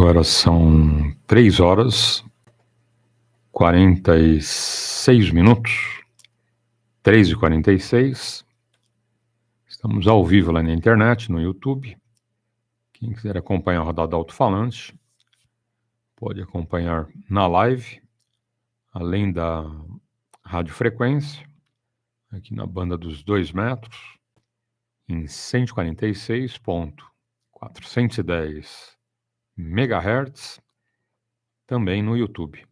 Agora são 3h46, 3h46. Estamos ao vivo lá na internet, no YouTube. Quem quiser acompanhar a rodada alto-falante, pode acompanhar na live, além da radiofrequência, aqui na banda dos 2 metros, em 146.410 MHz, também no YouTube.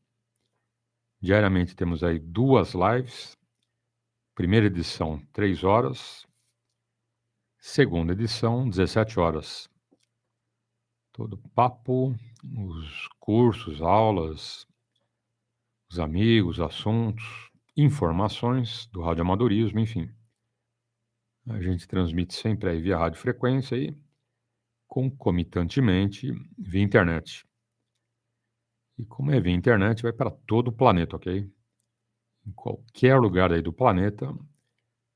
Diariamente temos aí 2 lives, primeira edição 3 horas, segunda edição 17 horas. Todo papo, os cursos, aulas, os amigos, assuntos, informações do radioamadorismo, enfim. A gente transmite sempre aí via radiofrequência e concomitantemente via internet. E como é via internet, vai para todo o planeta, ok? Em qualquer lugar aí do planeta,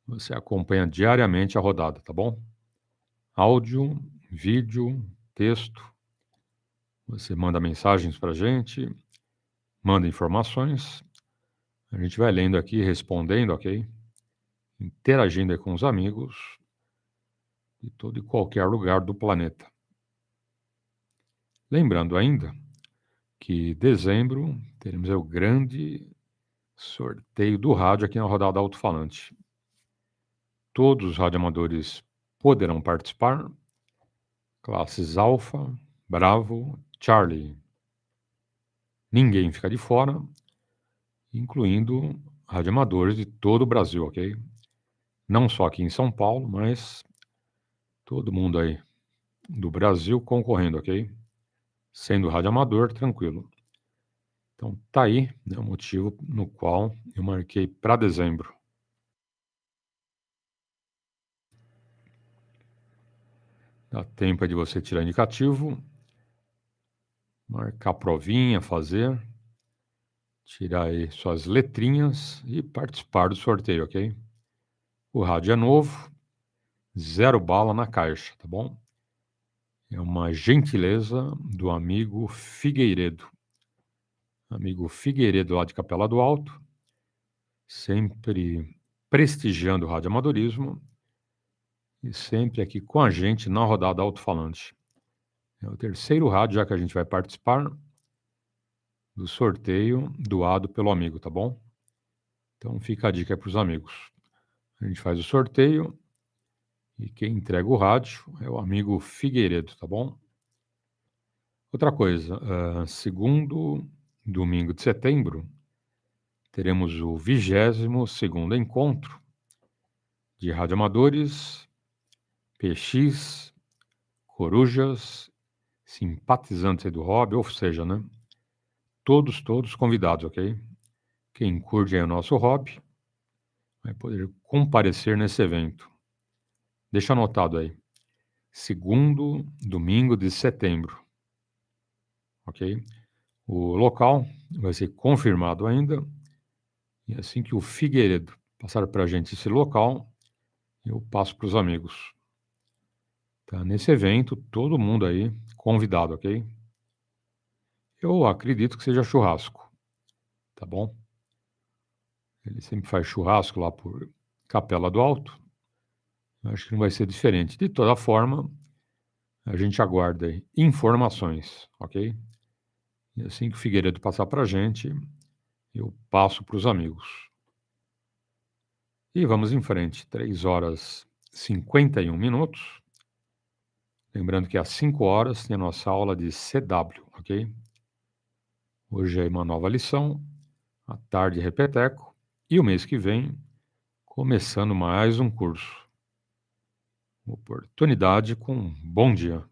você acompanha diariamente a rodada, tá bom? Áudio, vídeo, texto. Você manda mensagens para a gente, manda informações. A gente vai lendo aqui, respondendo, ok? Interagindo aí com os amigos de todo e qualquer lugar do planeta. Lembrando ainda que em dezembro teremos o grande sorteio do rádio aqui na rodada alto-falante. Todos os radioamadores poderão participar, classes Alfa, Bravo, Charlie. Ninguém fica de fora, incluindo radioamadores de todo o Brasil, ok? Não só aqui em São Paulo, mas todo mundo aí do Brasil concorrendo, ok? Sendo radioamador, tranquilo. Então tá aí, né, o motivo no qual eu marquei para dezembro. Dá tempo de você tirar indicativo, marcar provinha, fazer, tirar aí suas letrinhas e participar do sorteio, ok? O rádio é novo, 0 bala na caixa, tá bom? É uma gentileza do amigo Figueiredo. Amigo Figueiredo lá de Capela do Alto, sempre prestigiando o radioamadorismo e sempre aqui com a gente na rodada alto-falante. É o terceiro rádio já que a gente vai participar do sorteio doado pelo amigo, tá bom? Então fica a dica aí para os amigos. A gente faz o sorteio e quem entrega o rádio é o amigo Figueiredo, tá bom? Outra coisa, segundo domingo de setembro, teremos o 22º encontro de radioamadores, PX, corujas, simpatizantes aí do hobby, ou seja, né? Todos convidados, ok? Quem curte aí o nosso hobby vai poder comparecer nesse evento. Deixa anotado aí. Segundo domingo de setembro, ok? O local vai ser confirmado ainda. E assim que o Figueiredo passar para a gente esse local, eu passo para os amigos. Tá? Nesse evento, todo mundo aí convidado, ok? Eu acredito que seja churrasco, tá bom? Ele sempre faz churrasco lá por Capela do Alto. Acho que não vai ser diferente. De toda forma, a gente aguarda aí informações, ok? E assim que o Figueiredo passar para a gente, eu passo para os amigos. E vamos em frente, 3h51. Lembrando que às 5 horas tem a nossa aula de CW, ok? Hoje é uma nova lição, à tarde repeteco, e o mês que vem, começando mais um curso. Oportunidade com um bom dia.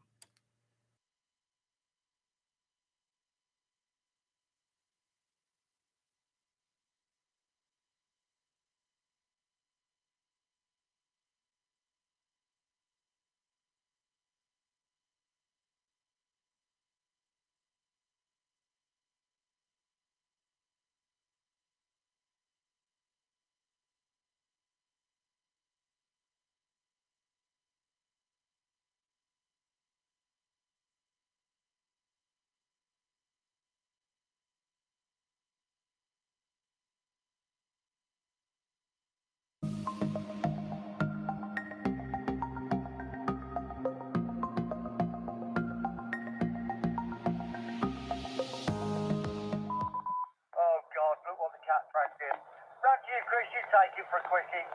quickie.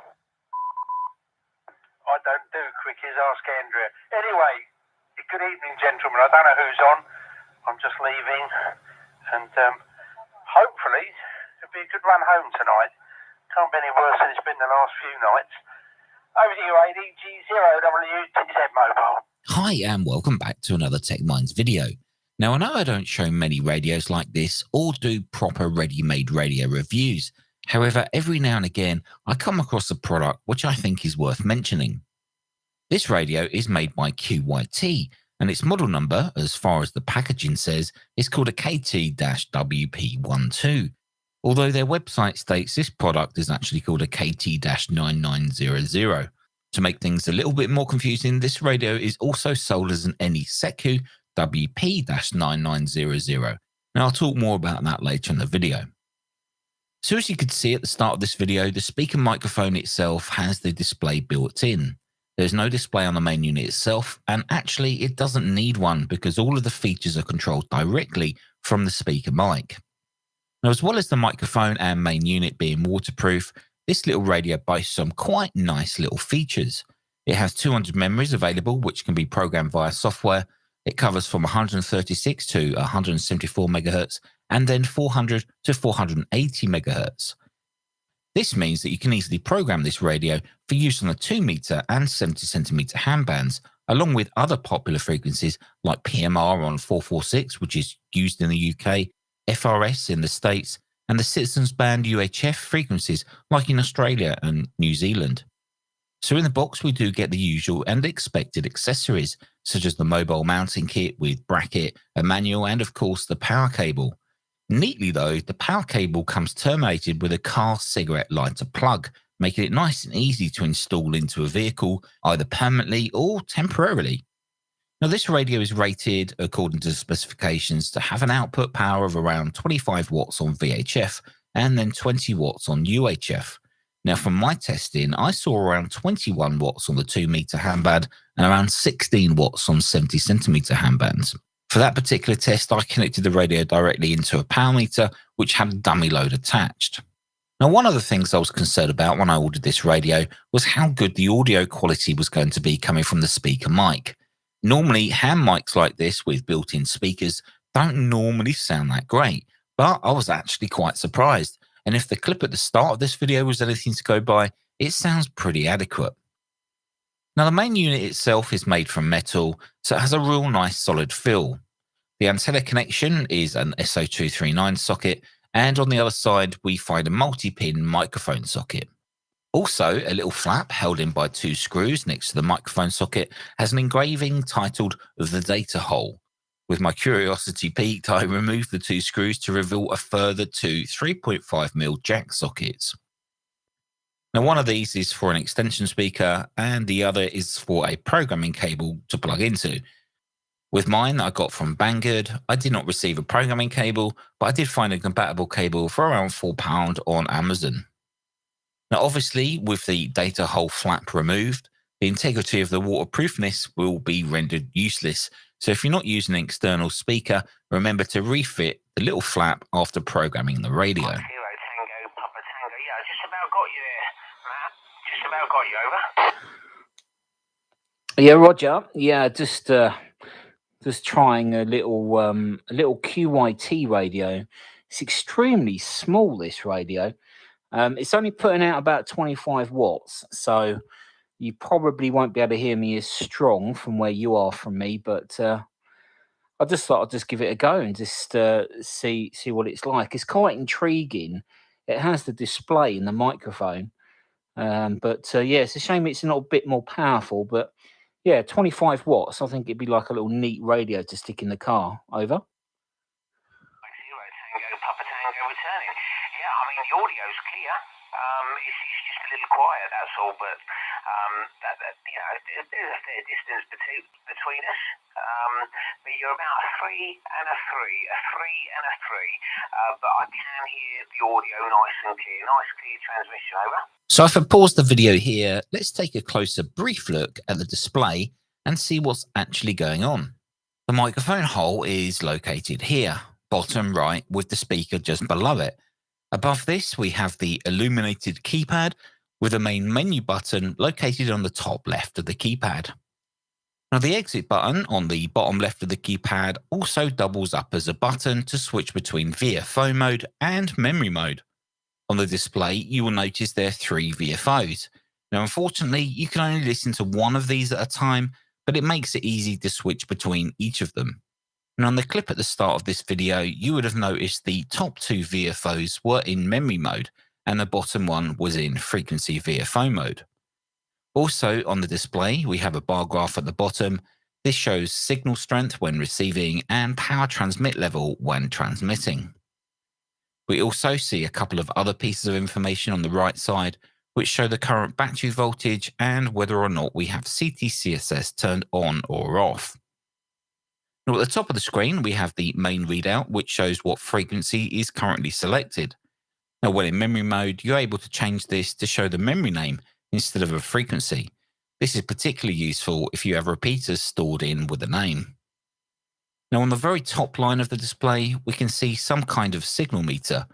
I don't do quickies, ask Andrea. Anyway, good evening, gentlemen. I don't know who's on. I'm just leaving. And hopefully it'll be a good run home tonight. Can't be any worse than it's been the last few nights. Over to you, ADG0WTZ Mobile. Hi and welcome back to another Tech Minds video. Now I know I don't show many radios like this or do proper ready-made radio reviews. However, every now and again I come across a product which I think is worth mentioning. This radio is made by QYT and its model number, as far as the packaging says, is called a KT-WP12, although their website states this product is actually called a KT-9900. To make things a little bit more confusing, this radio is also sold as an NE-SECU WP-9900. Now I'll talk more about that later in the video. So as you can see at the start of this video, the speaker microphone itself has the display built in. There's no display on the main unit itself, and actually it doesn't need one because all of the features are controlled directly from the speaker mic. Now, as well as the microphone and main unit being waterproof, this little radio boasts some quite nice little features. It has 200 memories available, which can be programmed via software. It covers from 136 to 174 MHz and then 400 to 480 MHz. This means that you can easily program this radio for use on the 2 meter and 70 centimeter handbands, along with other popular frequencies like PMR on 446, which is used in the UK, FRS in the States, and the Citizens Band UHF frequencies like in Australia and New Zealand. So in the box we do get the usual and expected accessories, such as the mobile mounting kit with bracket, a manual, and of course the power cable. Neatly though, the power cable comes terminated with a car cigarette lighter plug, making it nice and easy to install into a vehicle, either permanently or temporarily. Now this radio is rated, according to the specifications, to have an output power of around 25 watts on VHF and then 20 watts on UHF. Now from my testing, I saw around 21 watts on the 2 meter handband and around 16 watts on 70 centimeter handbands. For that particular test, I connected the radio directly into a power meter, which had a dummy load attached. Now, one of the things I was concerned about when I ordered this radio was how good the audio quality was going to be coming from the speaker mic. Normally, hand mics like this with built-in speakers don't normally sound that great, but I was actually quite surprised. And if the clip at the start of this video was anything to go by, it sounds pretty adequate. Now, the main unit itself is made from metal, so it has a real nice solid feel. The antenna connection is an SO239 socket, and on the other side, we find a multi-pin microphone socket. Also, a little flap held in by 2 screws next to the microphone socket has an engraving titled "The Data Hole." With my curiosity piqued, I removed the 2 screws to reveal a further 2 3.5mm jack sockets. Now, one of these is for an extension speaker, and the other is for a programming cable to plug into. With mine that I got from Banggood, I did not receive a programming cable, but I did find a compatible cable for around £4 on Amazon. Now, obviously, with the data hole flap removed, the integrity of the waterproofness will be rendered useless. So if you're not using an external speaker, remember to refit the little flap after programming the radio. Tango, Papa Tango. Yeah, I just about got you there, Matt. Just about got you, over. Yeah, Roger. Yeah, just trying a little QYT radio. It's extremely small, this radio. It's only putting out about 25 watts, so you probably won't be able to hear me as strong from where you are from me, but I just thought I'd just give it a go and just see what it's like. It's quite intriguing. It has the display in the microphone, but yeah, it's a shame it's not a bit more powerful, but yeah, 25 watts. I think it'd be like a little neat radio to stick in the car. Over. Tango, Papa Tango returning. Yeah, I mean, the audio's clear. It's just a little quiet, that's all, but there's a fair distance between us. But you're about a 3 and a 3, a 3 and a 3. But I can hear the audio nice and clear. Nice clear transmission, over. So if I pause the video here, let's take a closer brief look at the display and see what's actually going on. The microphone hole is located here, bottom right, with the speaker just below it. Above this, we have the illuminated keypad, with the main menu button located on the top left of the keypad. Now, the exit button on the bottom left of the keypad also doubles up as a button to switch between VFO mode and memory mode. On the display, you will notice there are 3 VFOs. Now, unfortunately, you can only listen to one of these at a time, but it makes it easy to switch between each of them. And on the clip at the start of this video, you would have noticed the top 2 VFOs were in memory mode, and the bottom one was in frequency VFO mode. Also on the display, we have a bar graph at the bottom. This shows signal strength when receiving and power transmit level when transmitting. We also see a couple of other pieces of information on the right side, which show the current battery voltage and whether or not we have CTCSS turned on or off. Now, at the top of the screen, we have the main readout, which shows what frequency is currently selected. Now, when in memory mode, you're able to change this to show the memory name instead of a frequency. This is particularly useful if you have repeaters stored in with a name. Now, on the very top line of the display, we can see some kind of signal meter.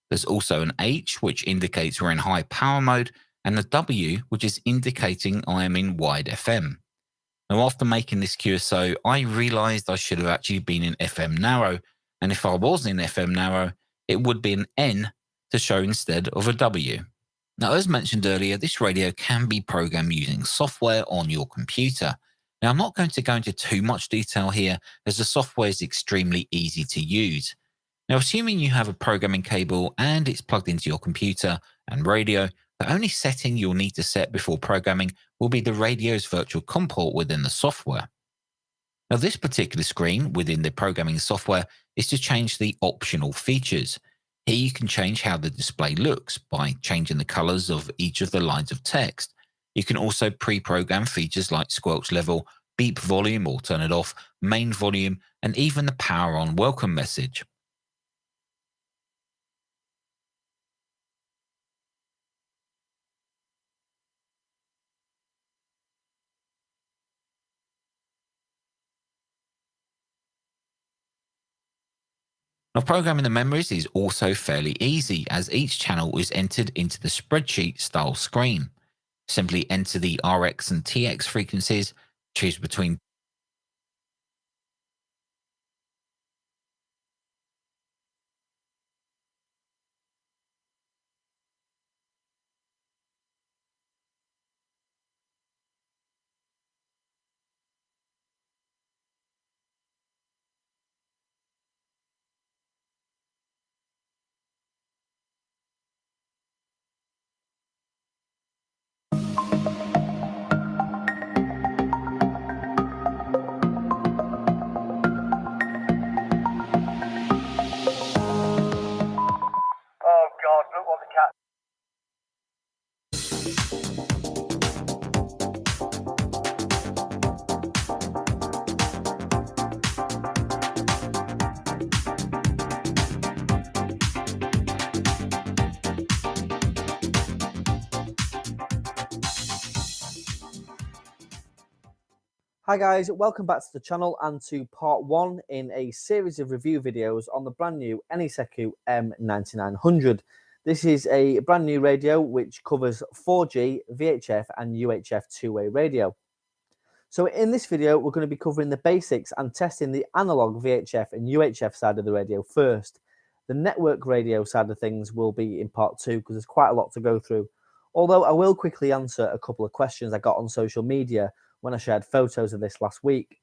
There's also an H, which indicates we're in high power mode, and the W, which is indicating I am in wide FM. Now, after making this QSO, I realized I should have actually been in FM narrow, and if I was in FM narrow, it would be an N to show instead of a W. Now, as mentioned earlier, this radio can be programmed using software on your computer. Now, I'm not going to go into too much detail here, as the software is extremely easy to use. Now, assuming you have a programming cable and it's plugged into your computer and radio, the only setting you'll need to set before programming will be the radio's virtual COM port within the software. Now, this particular screen within the programming software is to change the optional features. Here you can change how the display looks by changing the colors of each of the lines of text. You can also pre-program features like squelch level, beep volume or turn it off, main volume, and even the power on welcome message. Now, programming the memories is also fairly easy, as each channel is entered into the spreadsheet style screen. Simply enter the RX and TX frequencies, choose between Oh God, look what the cat. Hi guys, welcome back to the channel and to part 1 in a series of review videos on the brand new NATAL M9900. This is a brand new radio which covers 4G, VHF and UHF two-way radio. So in this video we're going to be covering the basics and testing the analog VHF and UHF side of the radio first. The network radio side of things will be in part 2 because there's quite a lot to go through. Although I will quickly answer a couple of questions I got on social media when I shared photos of this last week.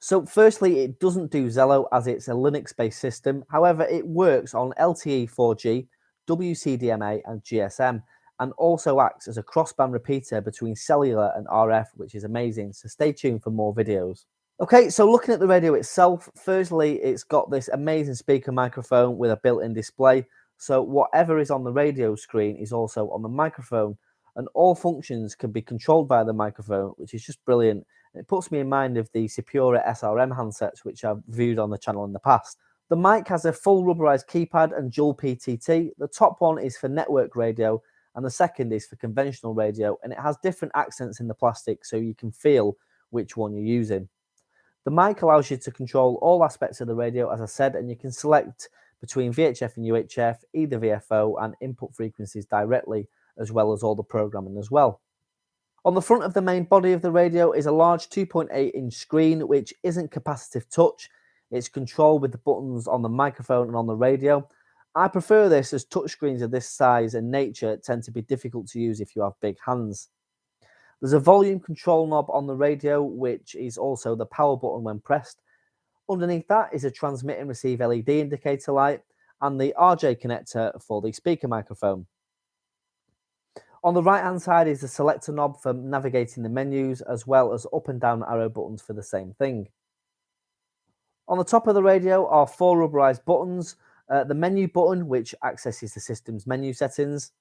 So firstly, it doesn't do Zello as it's a Linux-based system. However, it works on LTE 4G, WCDMA and GSM, and also acts as a crossband repeater between cellular and RF, which is amazing. So stay tuned for more videos. Okay, so looking at the radio itself, firstly, it's got this amazing speaker microphone with a built-in display. So whatever is on the radio screen is also on the microphone, and all functions can be controlled by the microphone, which is just brilliant. It puts me in mind of the Supura SRM handsets, which I've viewed on the channel in the past. The mic has a full rubberized keypad and dual PTT. The top one is for network radio, and the second is for conventional radio, and it has different accents in the plastic so you can feel which one you're using. The mic allows you to control all aspects of the radio, as I said, and you can select between VHF and UHF, either VFO, and input frequencies directly, as well as all the programming as well. On the front of the main body of the radio is a large 2.8-inch screen, which isn't capacitive touch. It's controlled with the buttons on the microphone and on the radio. I prefer this as touchscreens of this size and nature tend to be difficult to use if you have big hands. There's a volume control knob on the radio, which is also the power button when pressed. Underneath that is a transmit and receive LED indicator light and the RJ connector for the speaker microphone. On the right hand side is the selector knob for navigating the menus, as well as up and down arrow buttons for the same thing. On the top of the radio are 4 rubberized buttons, the menu button, which accesses the system's menu settings,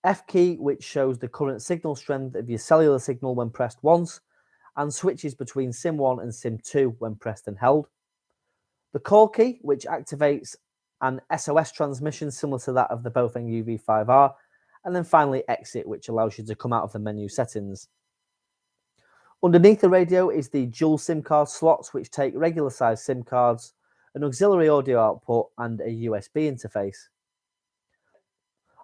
F key, which shows the current signal strength of your cellular signal when pressed once, and switches between SIM 1 and SIM 2 when pressed and held. The call key, which activates an SOS transmission similar to that of the Bofeng UV5R, and then finally exit, which allows you to come out of the menu settings. Underneath the radio is the dual SIM card slots, which take regular size SIM cards, an auxiliary audio output and a USB interface.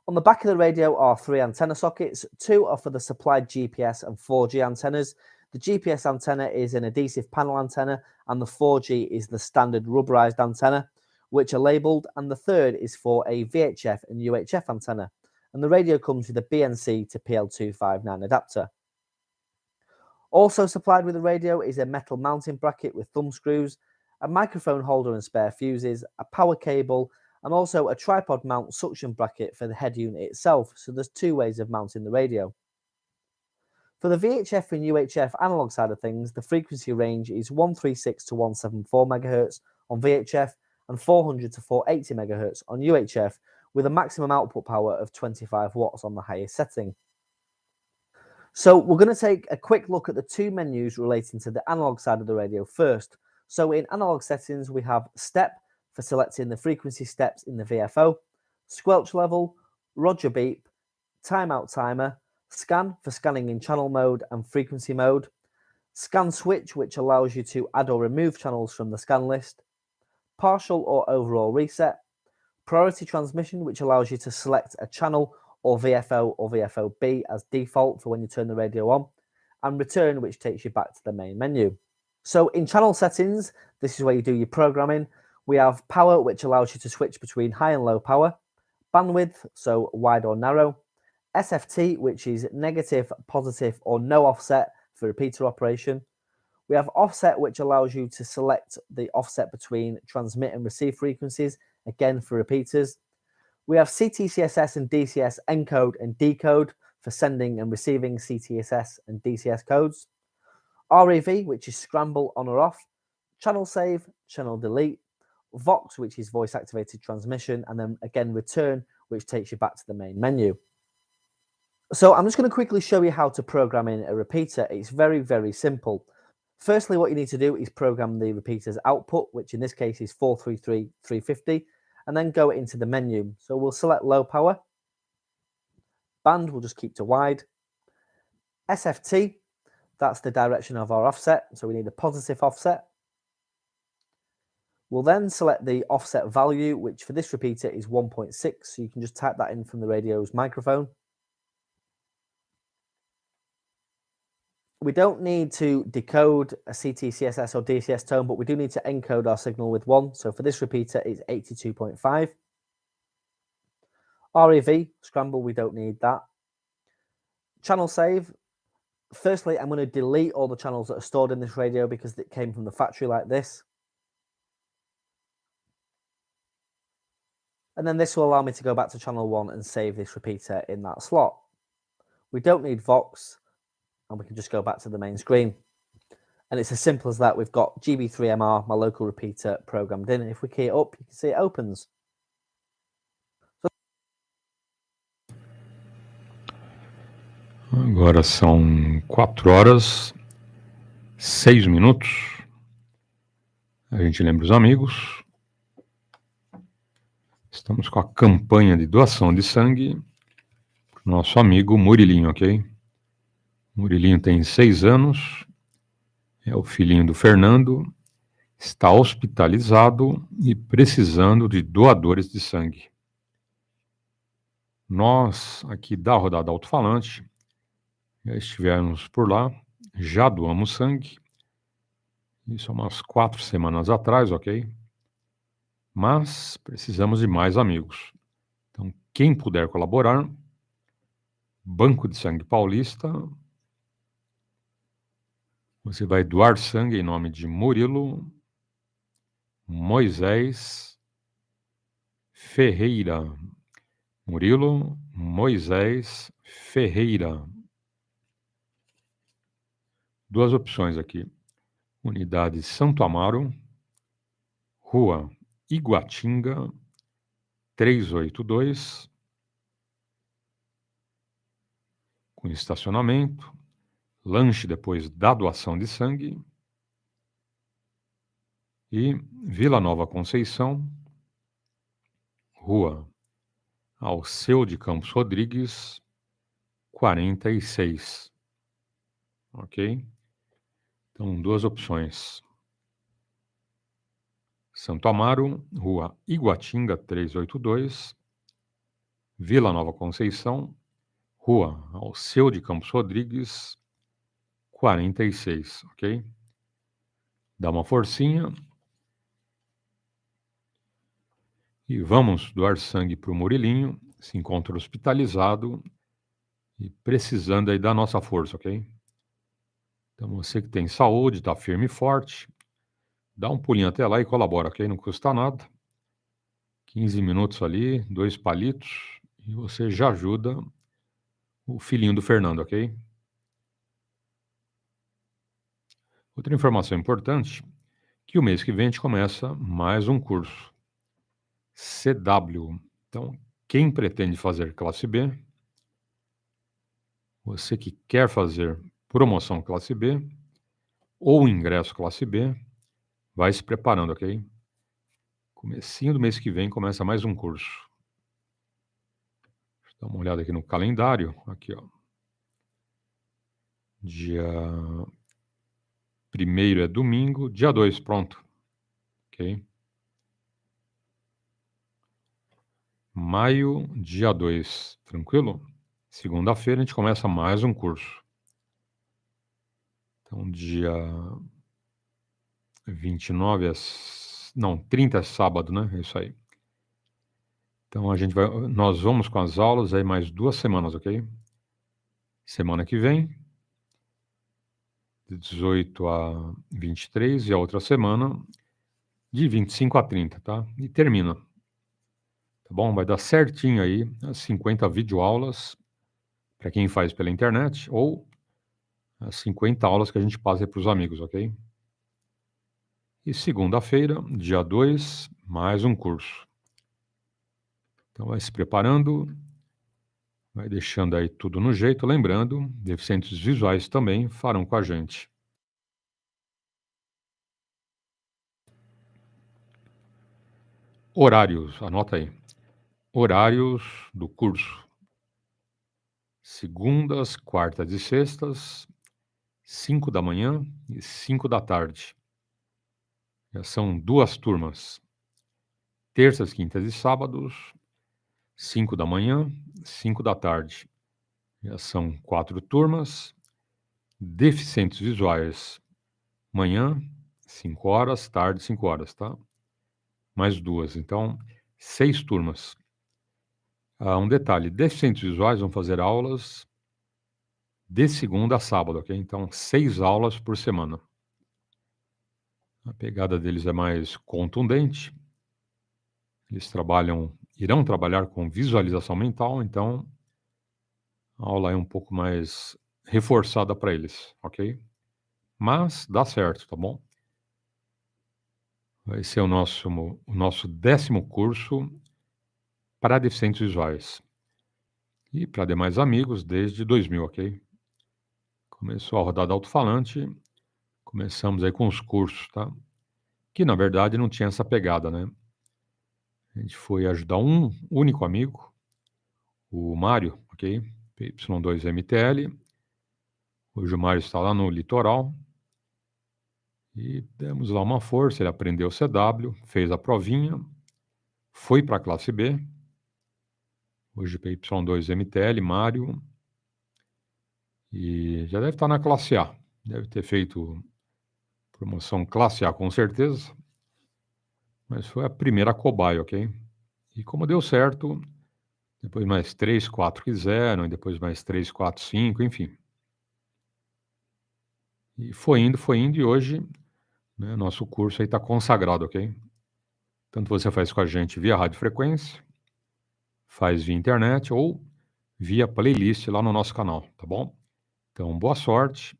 On the back of the radio are 3 antenna sockets. 2 are for the supplied GPS and 4G antennas. The GPS antenna is an adhesive panel antenna and the 4G is the standard rubberized antenna, which are labeled, and the third is for a VHF and UHF antenna. And the radio comes with a BNC to PL259 adapter. Also supplied with the radio is a metal mounting bracket with thumb screws, a microphone holder and spare fuses, a power cable, and also a tripod mount suction bracket for the head unit itself, so there's 2 ways of mounting the radio. For the VHF and UHF analog side of things, the frequency range is 136 to 174 MHz on VHF and 400 to 480 MHz on UHF, with a maximum output power of 25 watts on the highest setting. So we're going to take a quick look at the 2 menus relating to the analog side of the radio first. So in analog settings, we have step for selecting the frequency steps in the VFO, squelch level, Roger beep, timeout timer, scan for scanning in channel mode and frequency mode, scan switch, which allows you to add or remove channels from the scan list, partial or overall reset, priority transmission, which allows you to select a channel or VFO or VFO-B as default for when you turn the radio on, and return, which takes you back to the main menu. So in channel settings, this is where you do your programming. We have power, which allows you to switch between high and low power, bandwidth, so wide or narrow, SFT, which is negative, positive, or no offset for repeater operation. We have offset, which allows you to select the offset between transmit and receive frequencies, again for repeaters. We have CTCSS and DCS encode and decode for sending and receiving CTSS and DCS codes. RAV, which is scramble on or off, channel save, channel delete, Vox, which is voice activated transmission, and then again return, which takes you back to the main menu. So I'm just going to quickly show you how to program in a repeater. It's very, very simple. Firstly, what you need to do is program the repeater's output, which in this case is 433-350, and then go into the menu. So we'll select low power. Band we'll just keep to wide. SFT, that's the direction of our offset. So we need a positive offset. We'll then select the offset value, which for this repeater is 1.6. So you can just type that in from the radio's microphone. We don't need to decode a CTCSS or DCS tone, but we do need to encode our signal with 1. So for this repeater, it's 82.5. RAV, scramble, we don't need that. Channel save. Firstly, I'm going to delete all the channels that are stored in this radio because it came from the factory like this. And then this will allow me to go back to channel 1 and save this repeater in that slot. We don't need Vox, and we can just go back to the main screen. And it's as simple as that. We've got GB3MR, my local repeater, programmed in. And if we key it up, you can see it opens. Agora são 4h06. A gente lembra os amigos. Estamos com a campanha de doação de sangue para o nosso amigo Murilinho, ok? Murilinho tem 6 anos, é o filhinho do Fernando, está hospitalizado e precisando de doadores de sangue. Nós, aqui da rodada alto-falante, já estivemos por lá, já doamos sangue, isso há umas 4 semanas atrás, ok? Mas precisamos de mais amigos. Então, quem puder colaborar, Banco de Sangue Paulista, você vai doar sangue em nome de Murilo Moisés Ferreira. Murilo Moisés Ferreira. 2 opções aqui. Unidade Santo Amaro, Rua Iguatinga, 382, com estacionamento, lanche depois da doação de sangue. E Vila Nova Conceição, Rua Alceu de Campos Rodrigues, 46. Ok? Então, 2 opções. Santo Amaro, Rua Iguatinga, 382, Vila Nova Conceição, Rua Alceu de Campos Rodrigues, 46, ok? Dá uma forcinha. E vamos doar sangue para o Murilinho, se encontra hospitalizado e precisando aí da nossa força, ok? Então, você que tem saúde, está firme e forte, dá um pulinho até lá e colabora, ok? Não custa nada. 15 minutos ali, 2 palitos, e você já ajuda o filhinho do Fernando, ok? Outra informação importante, que o mês que vem a gente começa mais um curso. CW. Então, quem pretende fazer classe B, você que quer fazer promoção classe B ou ingresso classe B, vai se preparando, ok? Comecinho do mês que vem começa mais um curso. Deixa eu dar uma olhada aqui no calendário. Aqui, ó. Dia 1º é domingo, dia 2, pronto. Ok? Maio, dia 2, tranquilo? Segunda-feira a gente começa mais um curso. Então, dia 29 é... Não, 30 é sábado, né? É isso aí. Então, nós vamos com as aulas aí mais 2 semanas, ok? Semana que vem, de 18 a 23, e a outra semana, de 25 a 30, tá? E termina. Tá bom? Vai dar certinho aí as 50 videoaulas para quem faz pela internet ou as 50 aulas que a gente passa para os amigos, ok? E segunda-feira, dia 2, mais um curso. Então, vai se preparando, vai deixando aí tudo no jeito. Lembrando, deficientes visuais também farão com a gente. Horários, anota aí. Horários do curso. Segundas, quartas e sextas, 5 da manhã e 5 da tarde. Já são 2 turmas. Terças, quintas e sábados, 5 da manhã, 5 da tarde. Já são 4 turmas. Deficientes visuais, manhã, 5 horas, tarde, 5 horas, tá? Mais 2, então, 6 turmas. Um detalhe, deficientes visuais vão fazer aulas de segunda a sábado, ok? Então, 6 aulas por semana. A pegada deles é mais contundente. Eles irão trabalhar com visualização mental, então a aula é um pouco mais reforçada para eles, ok? Mas dá certo, tá bom? Vai ser o nosso 10º curso para deficientes visuais. E para demais amigos, desde 2000, ok? Começou a rodada alto-falante, começamos aí com os cursos, tá? Que, na verdade, não tinha essa pegada, né? A gente foi ajudar um único amigo, o Mário, ok? PY2MTL. Hoje o Mário está lá no litoral. E demos lá uma força, ele aprendeu CW, fez a provinha, foi para a classe B. Hoje PY2EXU, Mário. E já deve estar na classe A. Deve ter feito promoção classe A, com certeza. Mas foi a primeira cobaia, ok? E como deu certo, depois mais 3, 4 quiseram, e depois mais 3, 4, 5, enfim. E foi indo, e hoje, né, nosso curso aí está consagrado, ok? Tanto você faz com a gente via radiofrequência, faz via internet ou via playlist lá no nosso canal, tá bom? Então, boa sorte.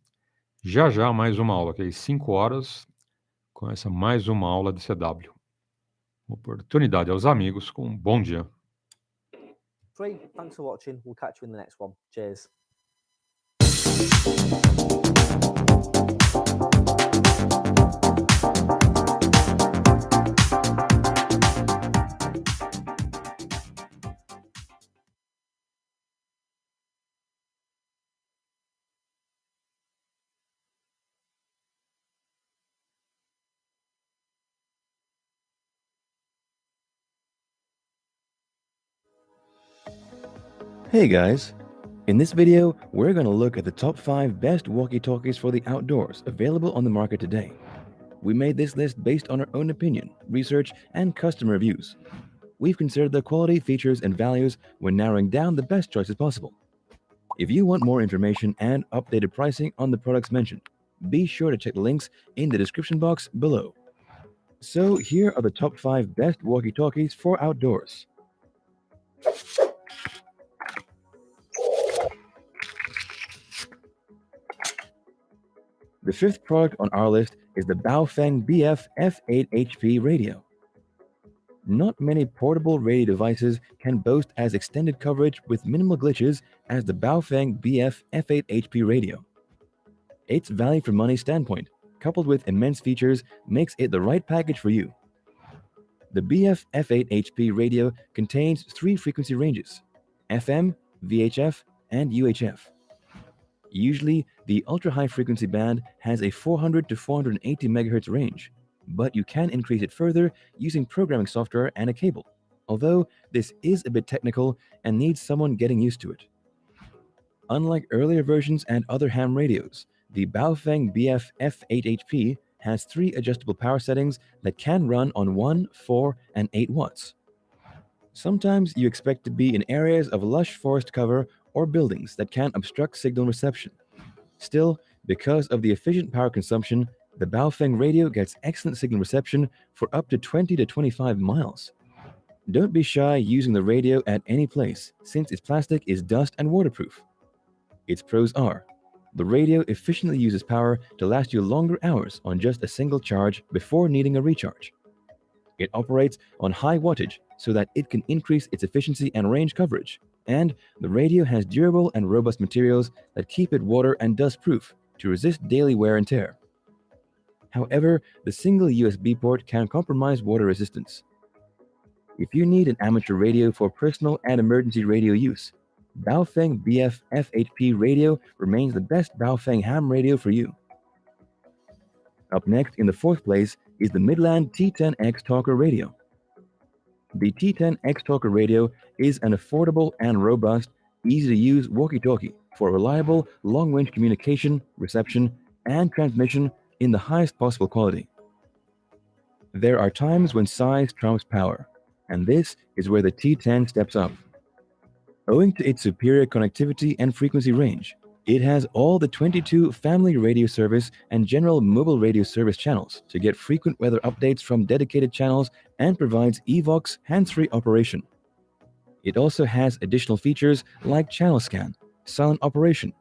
Já já mais uma aula, ok? 5 horas, com essa mais uma aula de CW. Oportunidade aos amigos com um bom dia. Free, thanks for watching. We'll catch you in the next one. Cheers. Hey guys! In this video, we're going to look at the top 5 best walkie-talkies for the outdoors available on the market today. We made this list based on our own opinion, research, and customer reviews. We've considered the quality, features, and values when narrowing down the best choices possible. If you want more information and updated pricing on the products mentioned, be sure to check the links in the description box below. So here are the top 5 best walkie-talkies for outdoors. The 5th product on our list is the Baofeng BF F8HP radio. Not many portable radio devices can boast as extended coverage with minimal glitches as the Baofeng BF F8HP radio. Its value for money standpoint, coupled with immense features, makes it the right package for you. The BF F8HP radio contains 3 frequency ranges: FM, VHF, and UHF. Usually, the ultra-high frequency band has a 400 to 480 MHz range, but you can increase it further using programming software and a cable, although this is a bit technical and needs someone getting used to it. Unlike earlier versions and other ham radios, the Baofeng BF F8HP has 3 adjustable power settings that can run on 1, 4, and 8 watts. Sometimes you expect to be in areas of lush forest cover or buildings that can obstruct signal reception. Still, because of the efficient power consumption, the Baofeng radio gets excellent signal reception for up to 20 to 25 miles. Don't be shy using the radio at any place, since its plastic is dust and waterproof. Its pros are: the radio efficiently uses power to last you longer hours on just a single charge before needing a recharge. It operates on high wattage so that it can increase its efficiency and range coverage. And the radio has durable and robust materials that keep it water and dust proof to resist daily wear and tear. However, the single USB port can compromise water resistance. If you need an amateur radio for personal and emergency radio use, Baofeng BF F8P radio remains the best Baofeng ham radio for you. Up next in the 4th place is the Midland T10X Talker radio. The T10X Talker radio is an affordable and robust, easy-to-use walkie-talkie for reliable, long-range communication, reception, and transmission in the highest possible quality. There are times when size trumps power, and this is where the T10 steps up. Owing to its superior connectivity and frequency range, it has all the 22 family radio service and general mobile radio service channels to get frequent weather updates from dedicated channels and provides EVOX hands-free operation. It also has additional features like channel scan, silent operation,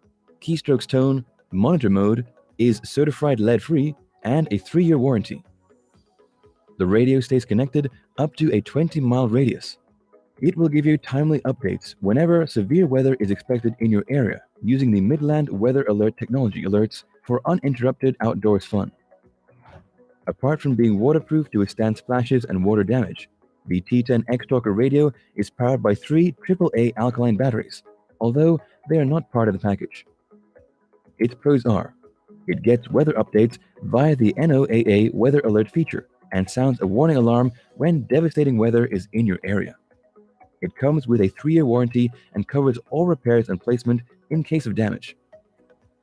keystrokes tone, monitor mode, is certified lead-free, and a 3-year warranty. The radio stays connected up to a 20-mile radius. It will give you timely updates whenever severe weather is expected in your area using the Midland Weather Alert technology alerts for uninterrupted outdoors fun. Apart from being waterproof to withstand splashes and water damage, the T10X Talker radio is powered by 3 AAA alkaline batteries, although they are not part of the package. Its pros are: it gets weather updates via the NOAA Weather Alert feature and sounds a warning alarm when devastating weather is in your area. It comes with a 3-year warranty and covers all repairs and placement in case of damage.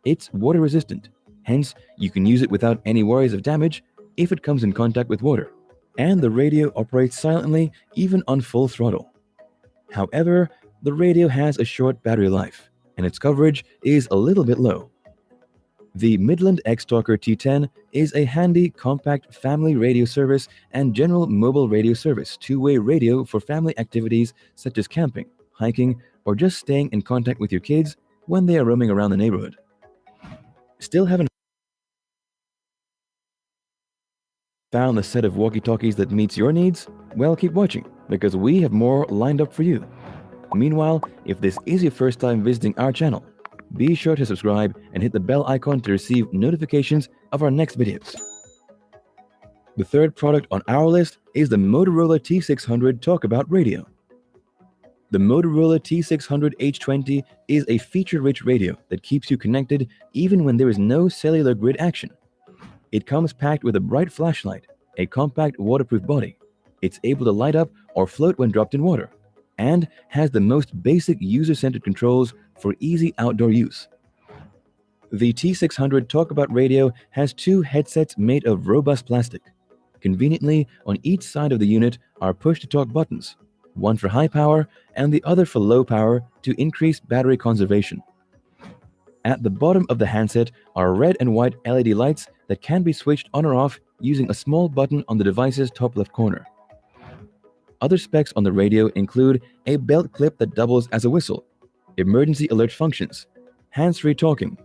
It's water resistant, hence you can use it without any worries of damage if it comes in contact with water. And the radio operates silently even on full throttle. However, the radio has a short battery life, and its coverage is a little bit low. The Midland X-Talker T10 is a handy, compact family radio service and general mobile radio service, two-way radio for family activities such as camping, hiking, or just staying in contact with your kids when they are roaming around the neighborhood. Still haven't found the set of walkie-talkies that meets your needs? Well, keep watching, because we have more lined up for you. Meanwhile, if this is your first time visiting our channel, be sure to subscribe and hit the bell icon to receive notifications of our next videos. The third product on our list is the Motorola T600 Talkabout Radio. The Motorola T600 H20 is a feature-rich radio that keeps you connected even when there is no cellular grid action. It comes packed with a bright flashlight, a compact waterproof body. It's able to light up or float when dropped in water, and has the most basic user-centered controls for easy outdoor use. The T600 Talkabout Radio has 2 headsets made of robust plastic. Conveniently, on each side of the unit are push-to-talk buttons, one for high power and the other for low power to increase battery conservation. At the bottom of the handset are red and white LED lights that can be switched on or off using a small button on the device's top left corner. Other specs on the radio include a belt clip that doubles as a whistle, emergency alert functions, hands-free talking,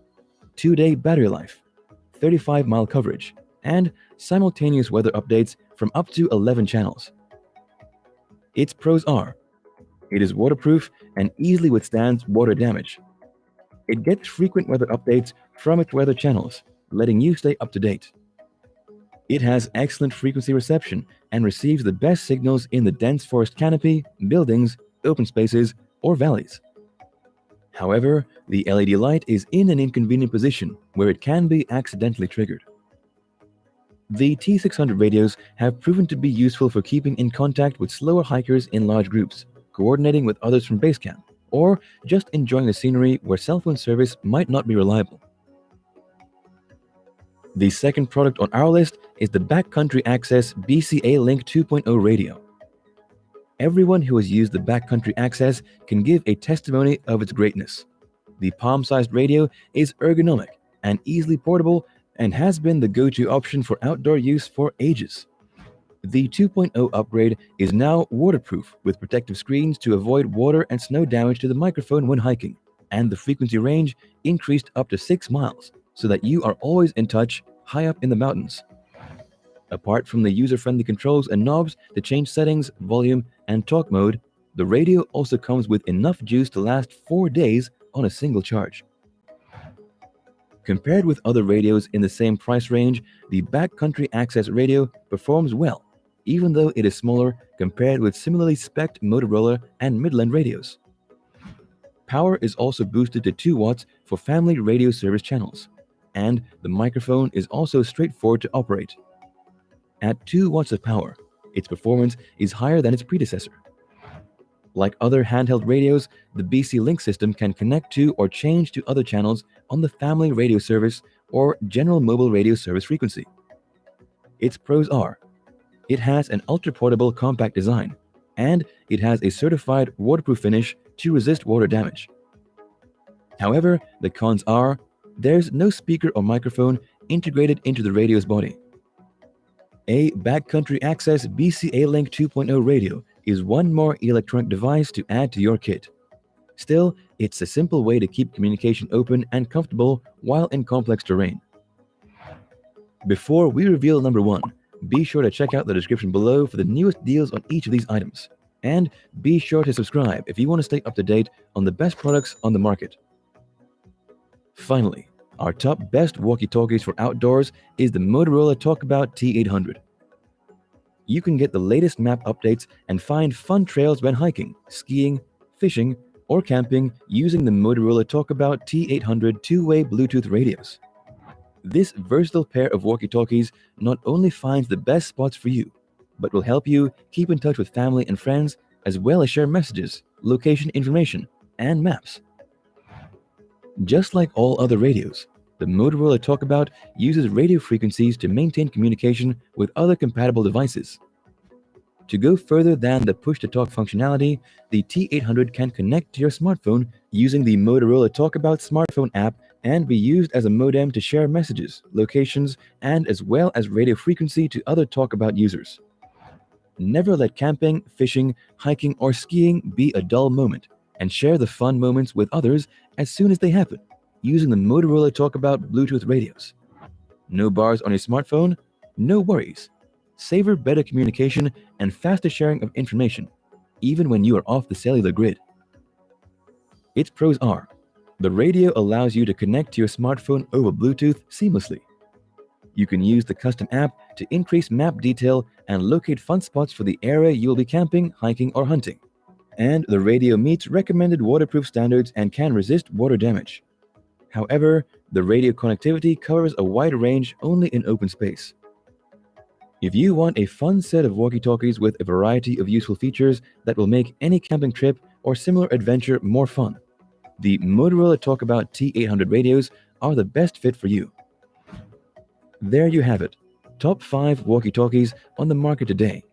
2-day battery life, 35-mile coverage, and simultaneous weather updates from up to 11 channels. Its pros are: it is waterproof and easily withstands water damage. It gets frequent weather updates from its weather channels, letting you stay up to date. It has excellent frequency reception and receives the best signals in the dense forest canopy, buildings, open spaces, or valleys. However, the LED light is in an inconvenient position where it can be accidentally triggered. The T600 radios have proven to be useful for keeping in contact with slower hikers in large groups, coordinating with others from base camp, or just enjoying the scenery where cell phone service might not be reliable. The second product on our list is the Backcountry Access BCA Link 2.0 radio. Everyone who has used the Backcountry Access can give a testimony of its greatness. The palm-sized radio is ergonomic and easily portable and has been the go-to option for outdoor use for ages. The 2.0 upgrade is now waterproof with protective screens to avoid water and snow damage to the microphone when hiking, and the frequency range increased up to 6 miles so that you are always in touch high up in the mountains. Apart from the user-friendly controls and knobs to change settings, volume, and talk mode, the radio also comes with enough juice to last 4 days on a single charge. Compared with other radios in the same price range, the Backcountry Access radio performs well, even though it is smaller compared with similarly spec'd Motorola and Midland radios. Power is also boosted to 2 watts for family radio service channels, and the microphone is also straightforward to operate. At 2 watts of power, its performance is higher than its predecessor. Like other handheld radios, the BC Link system can connect to or change to other channels on the family radio service or general mobile radio service frequency. Its pros are: it has an ultra-portable compact design, and it has a certified waterproof finish to resist water damage. However, the cons are: there's no speaker or microphone integrated into the radio's body. A Backcountry Access BCA Link 2.0 radio is one more electronic device to add to your kit. Still, it's a simple way to keep communication open and comfortable while in complex terrain. Before we reveal number 1, be sure to check out the description below for the newest deals on each of these items. And be sure to subscribe if you want to stay up to date on the best products on the market. Finally, our top best walkie-talkies for outdoors is the Motorola Talkabout T800. You can get the latest map updates and find fun trails when hiking, skiing, fishing, or camping using the Motorola Talkabout T800 two-way Bluetooth radios. This versatile pair of walkie-talkies not only finds the best spots for you, but will help you keep in touch with family and friends as well as share messages, location information, and maps. Just like all other radios, the Motorola Talkabout uses radio frequencies to maintain communication with other compatible devices. To go further than the push-to-talk functionality, the T800 can connect to your smartphone using the Motorola Talkabout smartphone app and be used as a modem to share messages, locations, and as well as radio frequency to other Talkabout users. Never let camping, fishing, hiking, or skiing be a dull moment, and share the fun moments with others as soon as they happen, using the Motorola Talkabout Bluetooth radios. No bars on your smartphone? No worries. Savor better communication and faster sharing of information, even when you are off the cellular grid. Its pros are: the radio allows you to connect to your smartphone over Bluetooth seamlessly. You can use the custom app to increase map detail and locate fun spots for the area you will be camping, hiking, or hunting. And the radio meets recommended waterproof standards and can resist water damage. However, the radio connectivity covers a wide range only in open space. If you want a fun set of walkie-talkies with a variety of useful features that will make any camping trip or similar adventure more fun, the Motorola Talkabout T800 radios are the best fit for you. There you have it, top 5 walkie-talkies on the market today.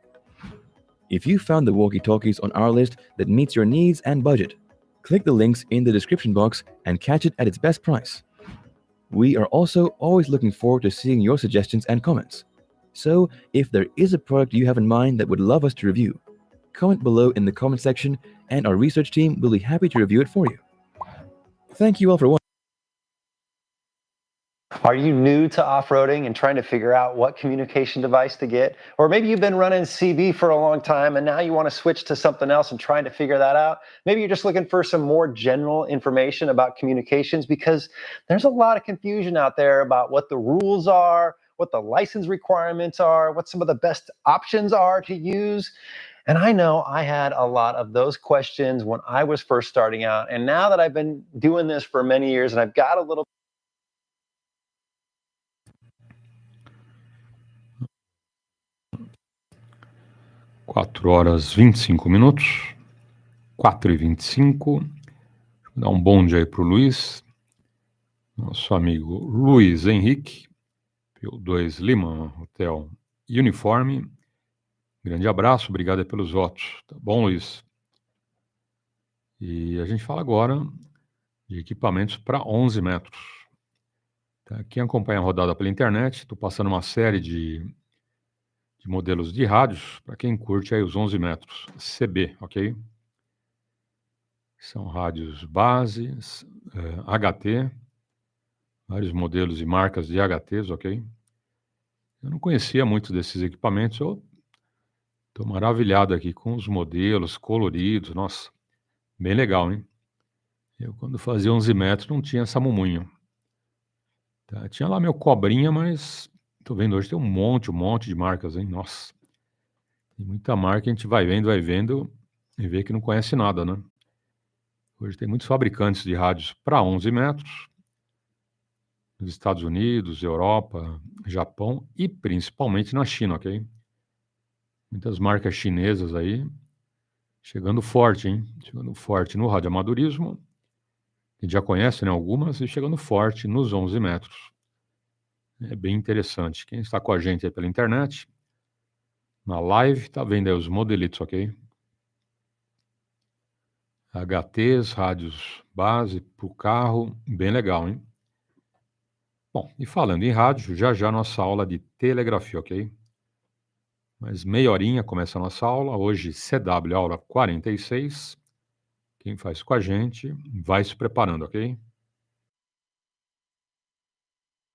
If you found the walkie-talkies on our list that meets your needs and budget, click the links in the description box and catch it at its best price. We are also always looking forward to seeing your suggestions and comments. So, if there is a product you have in mind that would love us to review, comment below in the comment section and our research team will be happy to review it for you. Thank you all for watching. Are you new to off-roading and trying to figure out what communication device to get? Or maybe you've been running CB for a long time and now you want to switch to something else and trying to figure that out. Maybe you're just looking for some more general information about communications, because there's a lot of confusion out there about what the rules are, what the license requirements are, what some of the best options are to use. And I know I had a lot of those questions when I was first starting out. And now that I've been doing this for many years and I've got a little 4h25, 4h25. Vou dar um bom dia aí para o Luiz, nosso amigo Luiz Henrique, PY2EXU Lima, Hotel Uniforme. Grande abraço, obrigado aí pelos votos. Tá bom, Luiz? E a gente fala agora de equipamentos para 11 metros. Tá? Quem acompanha a rodada pela internet, estou passando uma série de modelos de rádios para quem curte aí os 11 metros CB, ok? São rádios bases, HT, vários modelos e marcas de HTs, ok? Eu não conhecia muito desses equipamentos, eu estou maravilhado aqui com os modelos coloridos, nossa, bem legal, hein? Eu, quando fazia 11 metros, não tinha essa mumunha. Tá? Tinha lá meu cobrinha, mas tô vendo hoje tem um monte de marcas, hein? Nossa, tem muita marca, a gente vai vendo e vê que não conhece nada, né? Hoje tem muitos fabricantes de rádios para 11 metros, nos Estados Unidos, Europa, Japão e principalmente na China, ok? Muitas marcas chinesas aí, chegando forte, hein? Chegando forte no radioamadorismo. A gente já conhece, né, algumas, e chegando forte nos 11 metros. É bem interessante. Quem está com a gente aí pela internet, na live, tá vendo aí os modelitos, ok? HTs, rádios base para o carro, bem legal, hein? Bom, e falando em rádio, já nossa aula de telegrafia, ok? Mas meia horinha começa a nossa aula, hoje CW aula 46. Quem faz com a gente, vai se preparando, ok?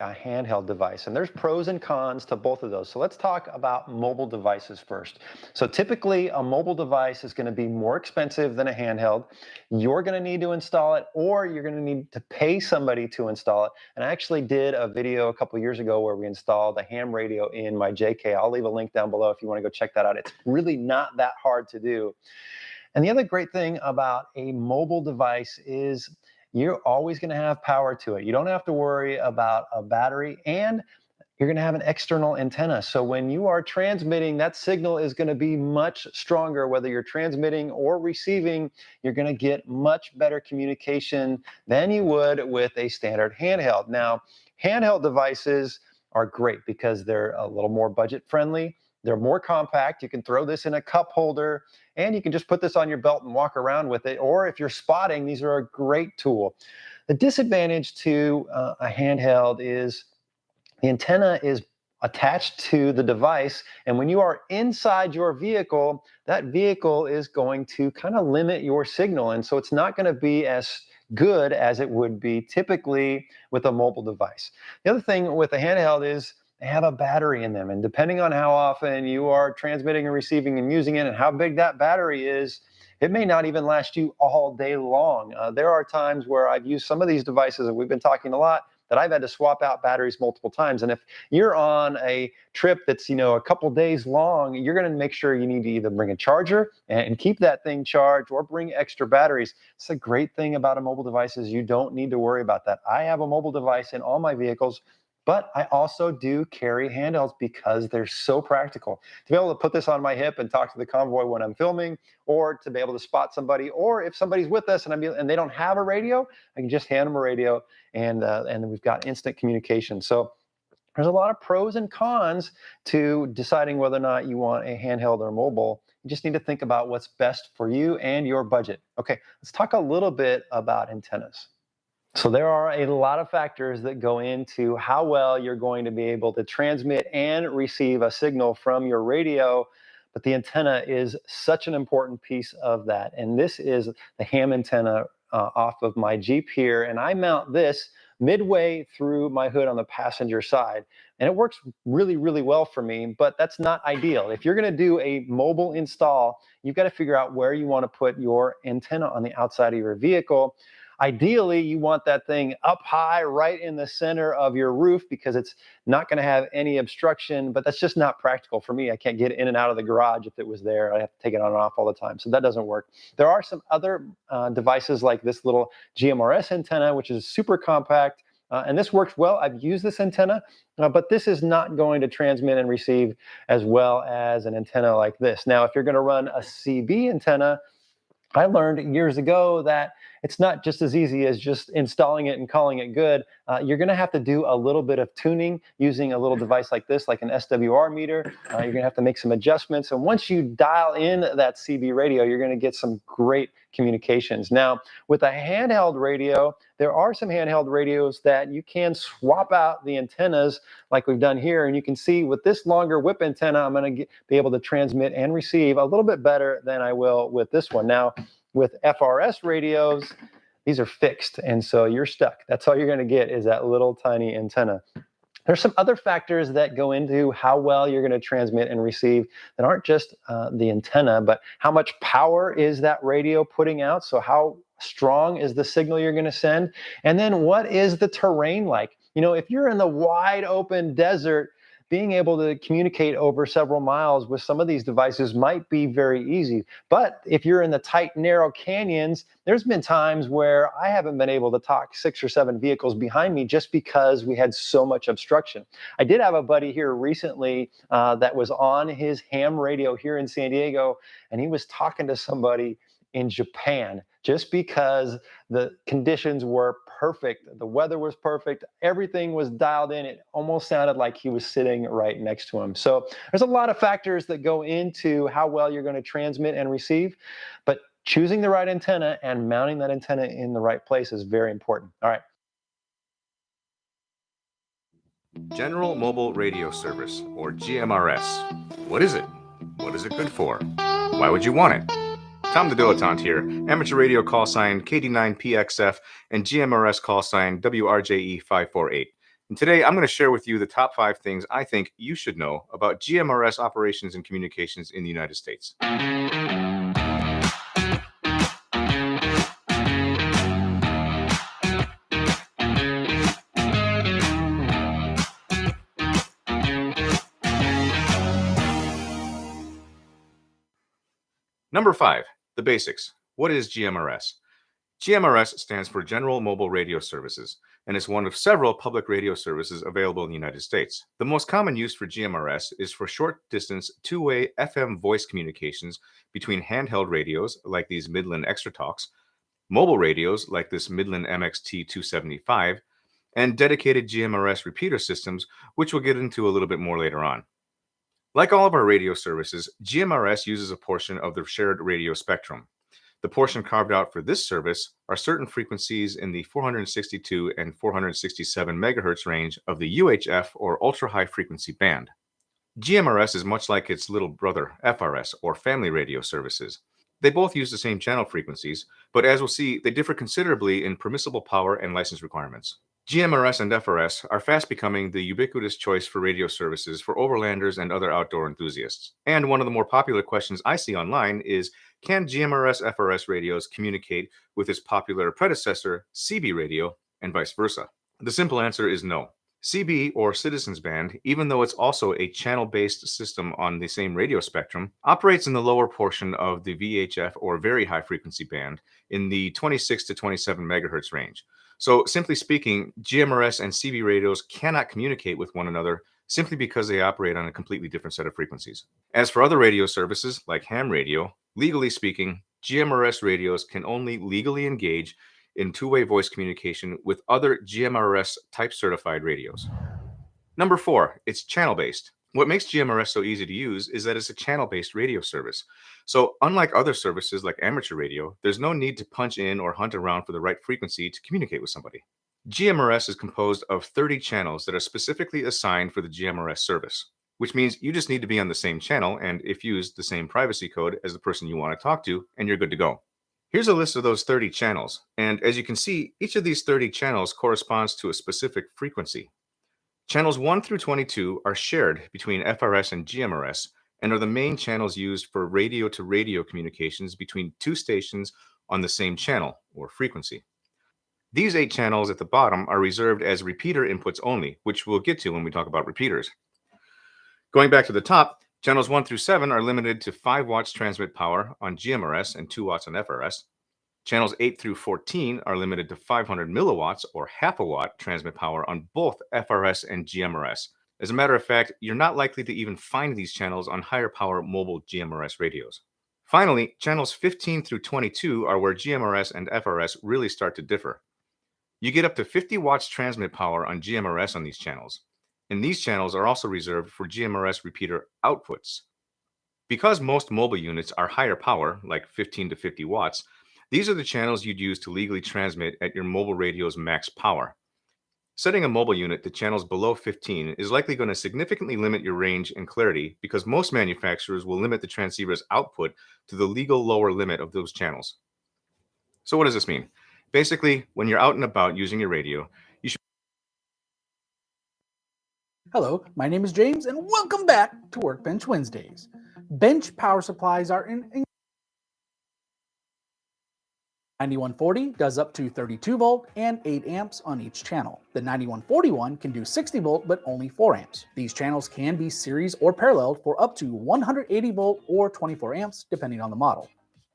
a handheld device, and there's pros and cons to both of those. So let's talk about mobile devices first. So typically a mobile device is going to be more expensive than a handheld. You're going to need to install it, or you're going to need to pay somebody to install it. And I actually did a video a couple of years ago where we installed a ham radio in my JK. I'll leave a link down below if you want to go check that out. It's really not that hard to do. And the other great thing about a mobile device is you're always going to have power to it. You don't have to worry about a battery. And you're going to have an external antenna. So when you are transmitting, that signal is going to be much stronger. Whether you're transmitting or receiving, you're going to get much better communication than you would with a standard handheld. Now, handheld devices are great because they're a little more budget friendly. They're more compact. You can throw this in a cup holder, and you can just put this on your belt and walk around with it. Or if you're spotting, these are a great tool. The disadvantage to a handheld is the antenna is attached to the device, and when you are inside your vehicle, that vehicle is going to kind of limit your signal, and so it's not going to be as good as it would be typically with a mobile device. The other thing with a handheld is they have a battery in them, and depending on how often you are transmitting and receiving and using it and how big that battery is, it may not even last you all day long. There are times where I've used some of these devices, and we've been talking a lot, that I've had to swap out batteries multiple times. And if you're on a trip that's, a couple days long, you're going to make sure you need to either bring a charger and keep that thing charged or bring extra batteries. It's a great thing about a mobile device is you don't need to worry about that. I have a mobile device in all my vehicles, but I also do carry handhelds because they're so practical. To be able to put this on my hip and talk to the convoy when I'm filming, or to be able to spot somebody, or if somebody's with us and they don't have a radio, I can just hand them a radio, and we've got instant communication. So there's a lot of pros and cons to deciding whether or not you want a handheld or mobile. You just need to think about what's best for you and your budget. Okay, let's talk a little bit about antennas. So there are a lot of factors that go into how well you're going to be able to transmit and receive a signal from your radio, but the antenna is such an important piece of that. And this is the ham antenna off of my Jeep here, and I mount this midway through my hood on the passenger side. And it works really, really well for me, but that's not ideal. If you're going to do a mobile install, you've got to figure out where you want to put your antenna on the outside of your vehicle. Ideally, you want that thing up high, right in the center of your roof, because it's not going to have any obstruction, but that's just not practical for me. I can't get in and out of the garage if it was there. I'd have to take it on and off all the time, so that doesn't work. There are some other devices like this little GMRS antenna, which is super compact, and this works well. I've used this antenna, but this is not going to transmit and receive as well as an antenna like this. Now, if you're going to run a CB antenna, I learned years ago that it's not just as easy as just installing it and calling it good. You're going to have to do a little bit of tuning using a little device like this, like an SWR meter. You're going to have to make some adjustments. And once you dial in that CB radio, you're going to get some great communications. Now, with a handheld radio, there are some handheld radios that you can swap out the antennas like we've done here. And you can see with this longer whip antenna, I'm going to be able to transmit and receive a little bit better than I will with this one. Now, with FRS radios, these are fixed, and so you're stuck. That's all you're going to get is that little tiny antenna. There's some other factors that go into how well you're going to transmit and receive that aren't just the antenna, but how much power is that radio putting out? So how strong is the signal you're going to send? And then what is the terrain like? If you're in the wide open desert, being able to communicate over several miles with some of these devices might be very easy. But if you're in the tight, narrow canyons, there's been times where I haven't been able to talk 6 or 7 vehicles behind me just because we had so much obstruction. I did have a buddy here recently that was on his ham radio here in San Diego, and he was talking to somebody in Japan just because the conditions were perfect. The weather was perfect. Everything was dialed in. It almost sounded like he was sitting right next to him. So there's a lot of factors that go into how well you're going to transmit and receive, but choosing the right antenna and mounting that antenna in the right place is very important. All right. General Mobile Radio Service, or GMRS. What is it? What is it good for? Why would you want it? Tom the Dilettante here, amateur radio call sign KD9PXF and GMRS call sign WRJE548. And today I'm going to share with you the top 5 things I think you should know about GMRS operations and communications in the United States. Number 5. The basics. What is GMRS? GMRS stands for General Mobile Radio Services, and is one of several public radio services available in the United States. The most common use for GMRS is for short-distance two-way FM voice communications between handheld radios like these Midland Extra Talks, mobile radios like this Midland MXT 275, and dedicated GMRS repeater systems, which we'll get into a little bit more later on. Like all of our radio services, GMRS uses a portion of the shared radio spectrum. The portion carved out for this service are certain frequencies in the 462 and 467 megahertz range of the UHF or ultra-high frequency band. GMRS is much like its little brother, FRS, or family radio services. They both use the same channel frequencies, but as we'll see, they differ considerably in permissible power and license requirements. GMRS and FRS are fast becoming the ubiquitous choice for radio services for overlanders and other outdoor enthusiasts. And one of the more popular questions I see online is, can GMRS FRS radios communicate with its popular predecessor, CB radio, and vice versa? The simple answer is no. CB, or Citizens Band, even though it's also a channel-based system on the same radio spectrum, operates in the lower portion of the VHF or very high frequency band in the 26 to 27 megahertz range. So simply speaking, GMRS and CB radios cannot communicate with one another simply because they operate on a completely different set of frequencies. As for other radio services like ham radio, legally speaking, GMRS radios can only legally engage in two-way voice communication with other GMRS type certified radios. Number 4, it's channel-based. What makes GMRS so easy to use is that it's a channel-based radio service. So unlike other services like amateur radio, there's no need to punch in or hunt around for the right frequency to communicate with somebody. GMRS is composed of 30 channels that are specifically assigned for the GMRS service, which means you just need to be on the same channel and, if used, the same privacy code as the person you want to talk to, and you're good to go. Here's a list of those 30 channels, and as you can see, each of these 30 channels corresponds to a specific frequency. Channels 1 through 22 are shared between FRS and GMRS and are the main channels used for radio-to-radio communications between two stations on the same channel or frequency. These 8 channels at the bottom are reserved as repeater inputs only, which we'll get to when we talk about repeaters. Going back to the top, channels 1 through 7 are limited to 5 watts transmit power on GMRS and 2 watts on FRS. Channels 8 through 14 are limited to 500 milliwatts or half a watt transmit power on both FRS and GMRS. As a matter of fact, you're not likely to even find these channels on higher power mobile GMRS radios. Finally, channels 15 through 22 are where GMRS and FRS really start to differ. You get up to 50 watts transmit power on GMRS on these channels, and these channels are also reserved for GMRS repeater outputs. Because most mobile units are higher power, like 15 to 50 watts, these are the channels you'd use to legally transmit at your mobile radio's max power. Setting a mobile unit to channels below 15 is likely going to significantly limit your range and clarity because most manufacturers will limit the transceiver's output to the legal lower limit of those channels. So what does this mean? Basically, when you're out and about using your radio, you should... Hello, my name is James and welcome back to Workbench Wednesdays. Bench power supplies are in 9140 does up to 32 volt and 8 amps on each channel. The 9141 can do 60 volt but only 4 amps. These channels can be series or paralleled for up to 180 volt or 24 amps depending on the model.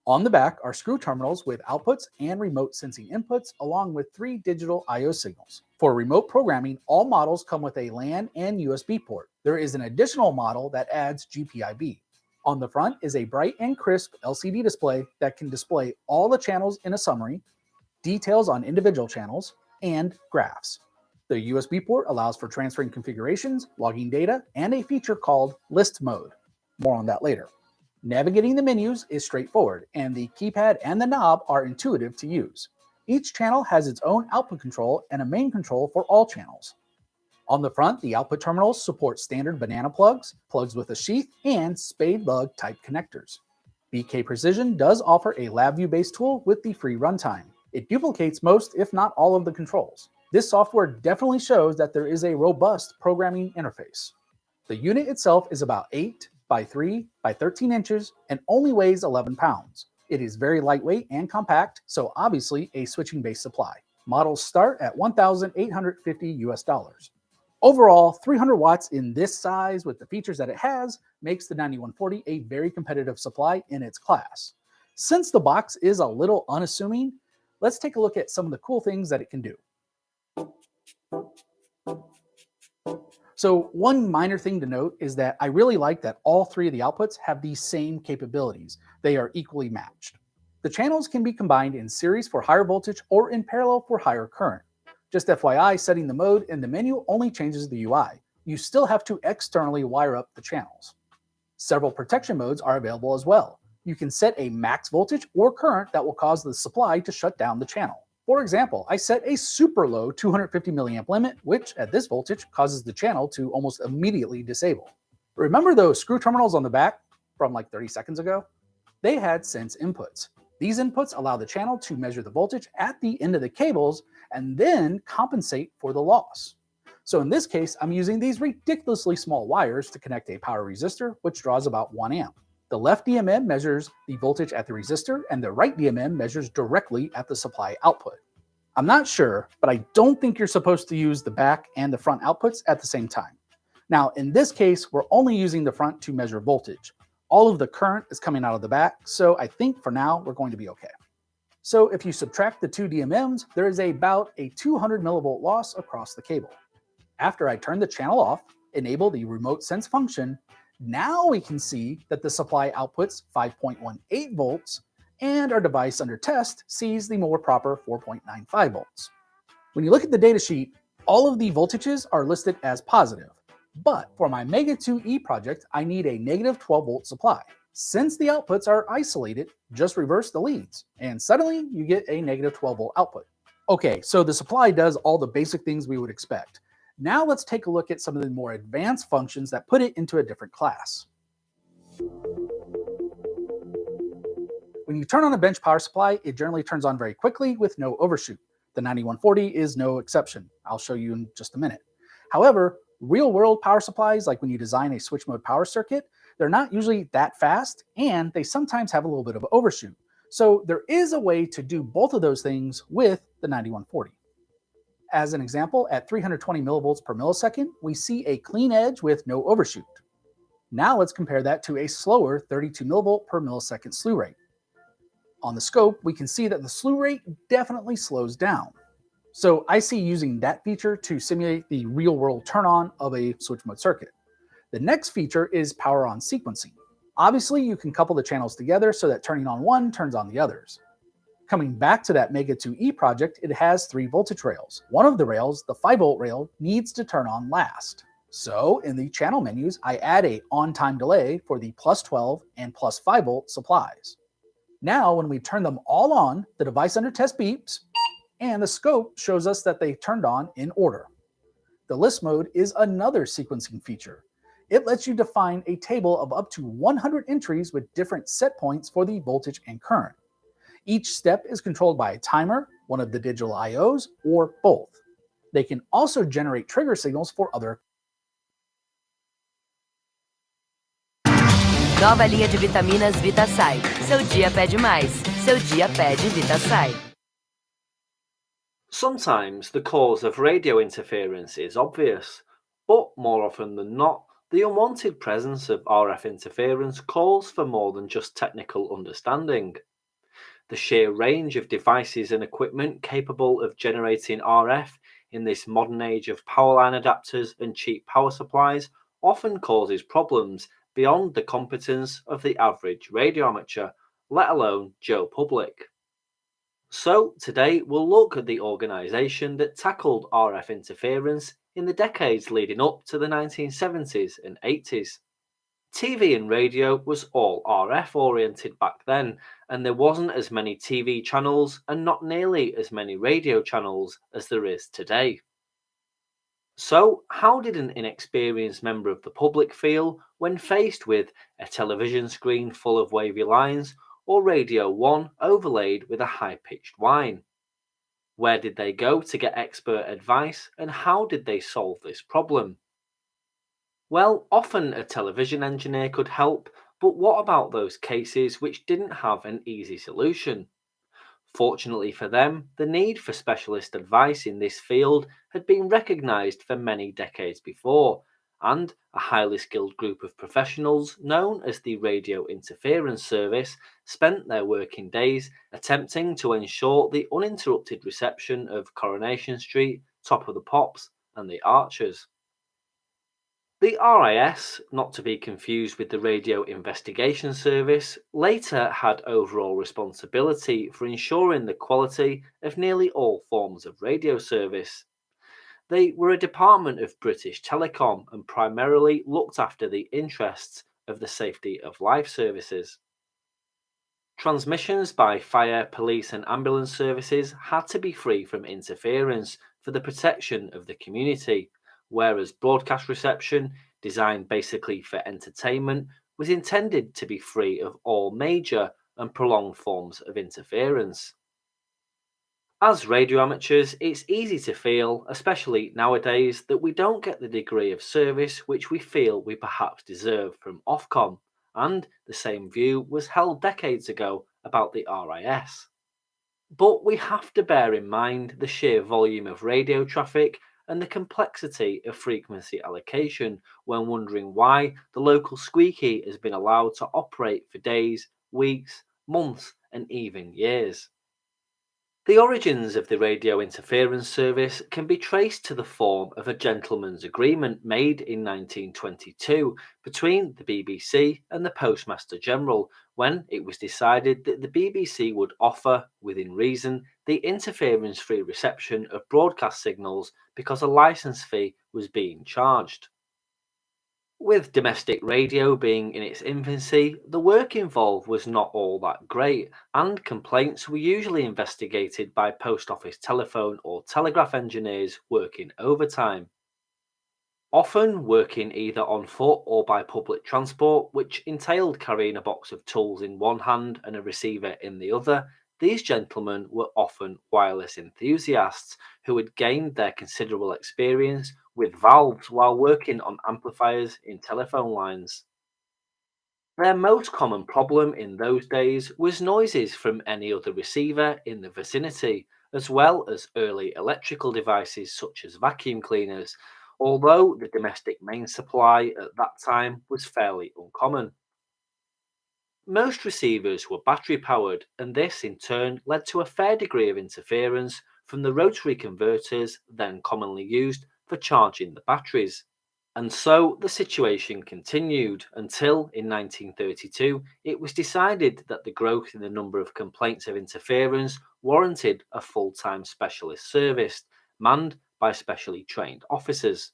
On the back are screw terminals with outputs and remote sensing inputs along with 3 digital I/O signals. For remote programming, all models come with a LAN and USB port. There is an additional model that adds GPIB. On the front is a bright and crisp LCD display that can display all the channels in a summary, details on individual channels, and graphs. The USB port allows for transferring configurations, logging data, and a feature called List Mode. More on that later. Navigating the menus is straightforward, and the keypad and the knob are intuitive to use. Each channel has its own output control and a main control for all channels. On the front, the output terminals support standard banana plugs, plugs with a sheath, and spade lug type connectors. BK Precision does offer a LabVIEW based tool with the free runtime. It duplicates most, if not all, of the controls. This software definitely shows that there is a robust programming interface. The unit itself is about 8 by 3 by 13 inches and only weighs 11 pounds. It is very lightweight and compact, so obviously a switching based supply. Models start at $1,850. Overall, 300 watts in this size with the features that it has makes the 9140 a very competitive supply in its class. Since the box is a little unassuming, let's take a look at some of the cool things that it can do. So one minor thing to note is that I really like that all three of the outputs have these same capabilities. They are equally matched. The channels can be combined in series for higher voltage or in parallel for higher current. Just FYI, setting the mode in the menu only changes the UI. You still have to externally wire up the channels. Several protection modes are available as well. You can set a max voltage or current that will cause the supply to shut down the channel. For example, I set a super low 250 milliamp limit, which at this voltage causes the channel to almost immediately disable. Remember those screw terminals on the back from like 30 seconds ago? They had sense inputs. These inputs allow the channel to measure the voltage at the end of the cables and then compensate for the loss. So in this case, I'm using these ridiculously small wires to connect a power resistor, which draws about 1 amp. The left DMM measures the voltage at the resistor, and the right DMM measures directly at the supply output. I'm not sure, but I don't think you're supposed to use the back and the front outputs at the same time. Now, in this case, we're only using the front to measure voltage. All of the current is coming out of the back, so I think for now we're going to be okay. So if you subtract the two DMMs, there is about a 200 millivolt loss across the cable. After I turn the channel off, enable the remote sense function, now we can see that the supply outputs 5.18 volts and our device under test sees the more proper 4.95 volts. When you look at the datasheet, all of the voltages are listed as positive, but for my Mega 2E project, I need a negative 12 volt supply. Since the outputs are isolated, just reverse the leads, and suddenly you get a negative 12 volt output. Okay, so the supply does all the basic things we would expect. Now let's take a look at some of the more advanced functions that put it into a different class. When you turn on a bench power supply, it generally turns on very quickly with no overshoot. The 9140 is no exception. I'll show you in just a minute. However, real-world power supplies, like when you design a switch mode power circuit, they're not usually that fast, and they sometimes have a little bit of overshoot. So there is a way to do both of those things with the 9140. As an example, at 320 millivolts per millisecond, we see a clean edge with no overshoot. Now let's compare that to a slower 32 millivolt per millisecond slew rate. On the scope, we can see that the slew rate definitely slows down. So I see using that feature to simulate the real-world turn-on of a switch mode circuit. The next feature is power on sequencing. Obviously, you can couple the channels together so that turning on one turns on the others. Coming back to that Mega 2E project, it has 3 voltage rails. One of the rails, the 5 volt rail, needs to turn on last. So in the channel menus, I add a on-time delay for the plus 12 and plus 5 volt supplies. Now, when we turn them all on, the device under test beeps, and the scope shows us that they turned on in order. The list mode is another sequencing feature. It lets you define a table of up to 100 entries with different set points for the voltage and current. Each step is controlled by a timer, one of the digital IOs, or both. They can also generate trigger signals for other. Nova linha de vitaminas VitaSai. Seu dia pede mais. Seu dia pede VitaSai. Sometimes the cause of radio interference is obvious, but more often than not, the unwanted presence of RF interference calls for more than just technical understanding. The sheer range of devices and equipment capable of generating RF in this modern age of power line adapters and cheap power supplies often causes problems beyond the competence of the average radio amateur, let alone Joe Public. So today we'll look at the organisation that tackled RF interference in the decades leading up to the 1970s and 80s. TV and radio was all RF oriented back then, and there wasn't as many TV channels and not nearly as many radio channels as there is today. So, how did an inexperienced member of the public feel when faced with a television screen full of wavy lines or Radio 1 overlaid with a high-pitched whine? Where did they go to get expert advice, and how did they solve this problem? Well, often a television engineer could help, but what about those cases which didn't have an easy solution? Fortunately for them, the need for specialist advice in this field had been recognised for many decades before, and a highly skilled group of professionals known as the Radio Interference Service spent their working days attempting to ensure the uninterrupted reception of Coronation Street, Top of the Pops, and the Archers. The RIS, not to be confused with the Radio Investigation Service, later had overall responsibility for ensuring the quality of nearly all forms of radio service. They were a department of British Telecom and primarily looked after the interests of the safety of life services. Transmissions by fire, police, and ambulance services had to be free from interference for the protection of the community, whereas broadcast reception, designed basically for entertainment, was intended to be free of all major and prolonged forms of interference. As radio amateurs, it's easy to feel, especially nowadays, that we don't get the degree of service which we feel we perhaps deserve from Ofcom, and the same view was held decades ago about the RIS. But we have to bear in mind the sheer volume of radio traffic and the complexity of frequency allocation when wondering why the local squeaky has been allowed to operate for days, weeks, months, and even years. The origins of the radio interference service can be traced to the form of a gentleman's agreement made in 1922 between the BBC and the Postmaster General, when it was decided that the BBC would offer, within reason, the interference-free reception of broadcast signals because a licence fee was being charged. With domestic radio being in its infancy, the work involved was not all that great, and complaints were usually investigated by post office telephone or telegraph engineers working overtime. Often working either on foot or by public transport, which entailed carrying a box of tools in one hand and a receiver in the other, these gentlemen were often wireless enthusiasts who had gained their considerable experience with valves while working on amplifiers in telephone lines. Their most common problem in those days was noises from any other receiver in the vicinity, as well as early electrical devices such as vacuum cleaners, although the domestic main supply at that time was fairly uncommon. Most receivers were battery powered, and this in turn led to a fair degree of interference from the rotary converters then commonly used for charging the batteries. And so the situation continued until in 1932 it was decided that the growth in the number of complaints of interference warranted a full-time specialist service manned by specially trained officers.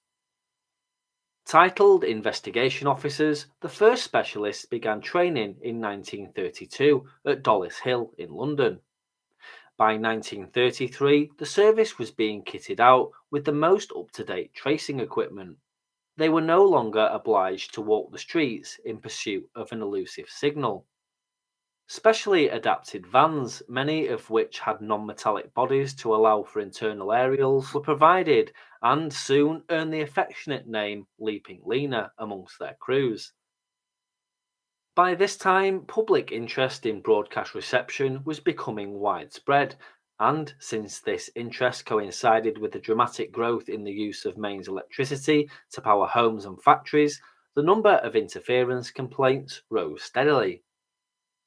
Titled investigation officers, the first specialists began training in 1932 at Dollis Hill in London. By 1933, the service was being kitted out with the most up-to-date tracing equipment. They were no longer obliged to walk the streets in pursuit of an elusive signal. Specially adapted vans, many of which had non-metallic bodies to allow for internal aerials, were provided and soon earned the affectionate name Leaping Lena amongst their crews. By this time, public interest in broadcast reception was becoming widespread, and since this interest coincided with the dramatic growth in the use of mains electricity to power homes and factories, the number of interference complaints rose steadily.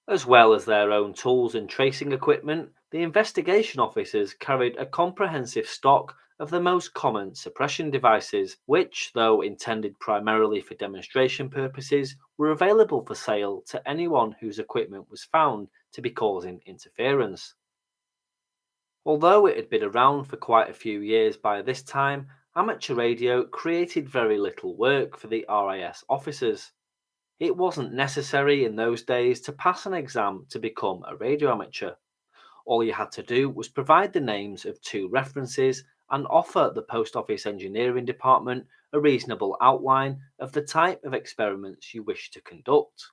As well as their own tools and tracing equipment, the investigation officers carried a comprehensive stock of the most common suppression devices, which, though intended primarily for demonstration purposes, were available for sale to anyone whose equipment was found to be causing interference. Although it had been around for quite a few years by this time, amateur radio created very little work for the RIS officers. It wasn't necessary in those days to pass an exam to become a radio amateur. All you had to do was provide the names of 2 references and offer the Post Office Engineering Department a reasonable outline of the type of experiments you wished to conduct.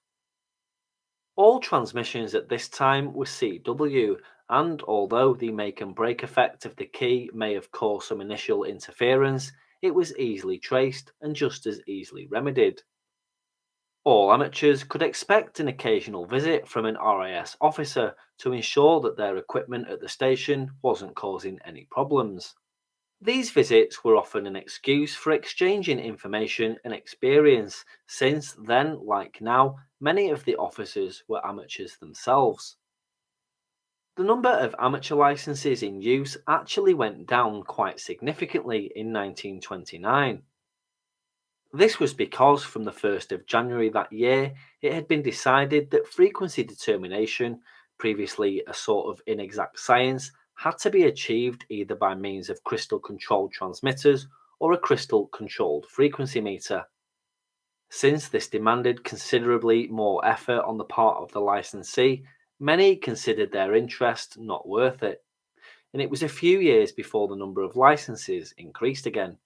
All transmissions at this time were CW, and although the make and break effect of the key may have caused some initial interference, it was easily traced and just as easily remedied. All amateurs could expect an occasional visit from an RIS officer to ensure that their equipment at the station wasn't causing any problems. These visits were often an excuse for exchanging information and experience, since then, like now, many of the officers were amateurs themselves. The number of amateur licenses in use actually went down quite significantly in 1929. This was because from the 1st of January that year, it had been decided that frequency determination, previously a sort of inexact science, had to be achieved either by means of crystal-controlled transmitters or a crystal-controlled frequency meter. Since this demanded considerably more effort on the part of the licensee, many considered their interest not worth it, and it was a few years before the number of licenses increased again.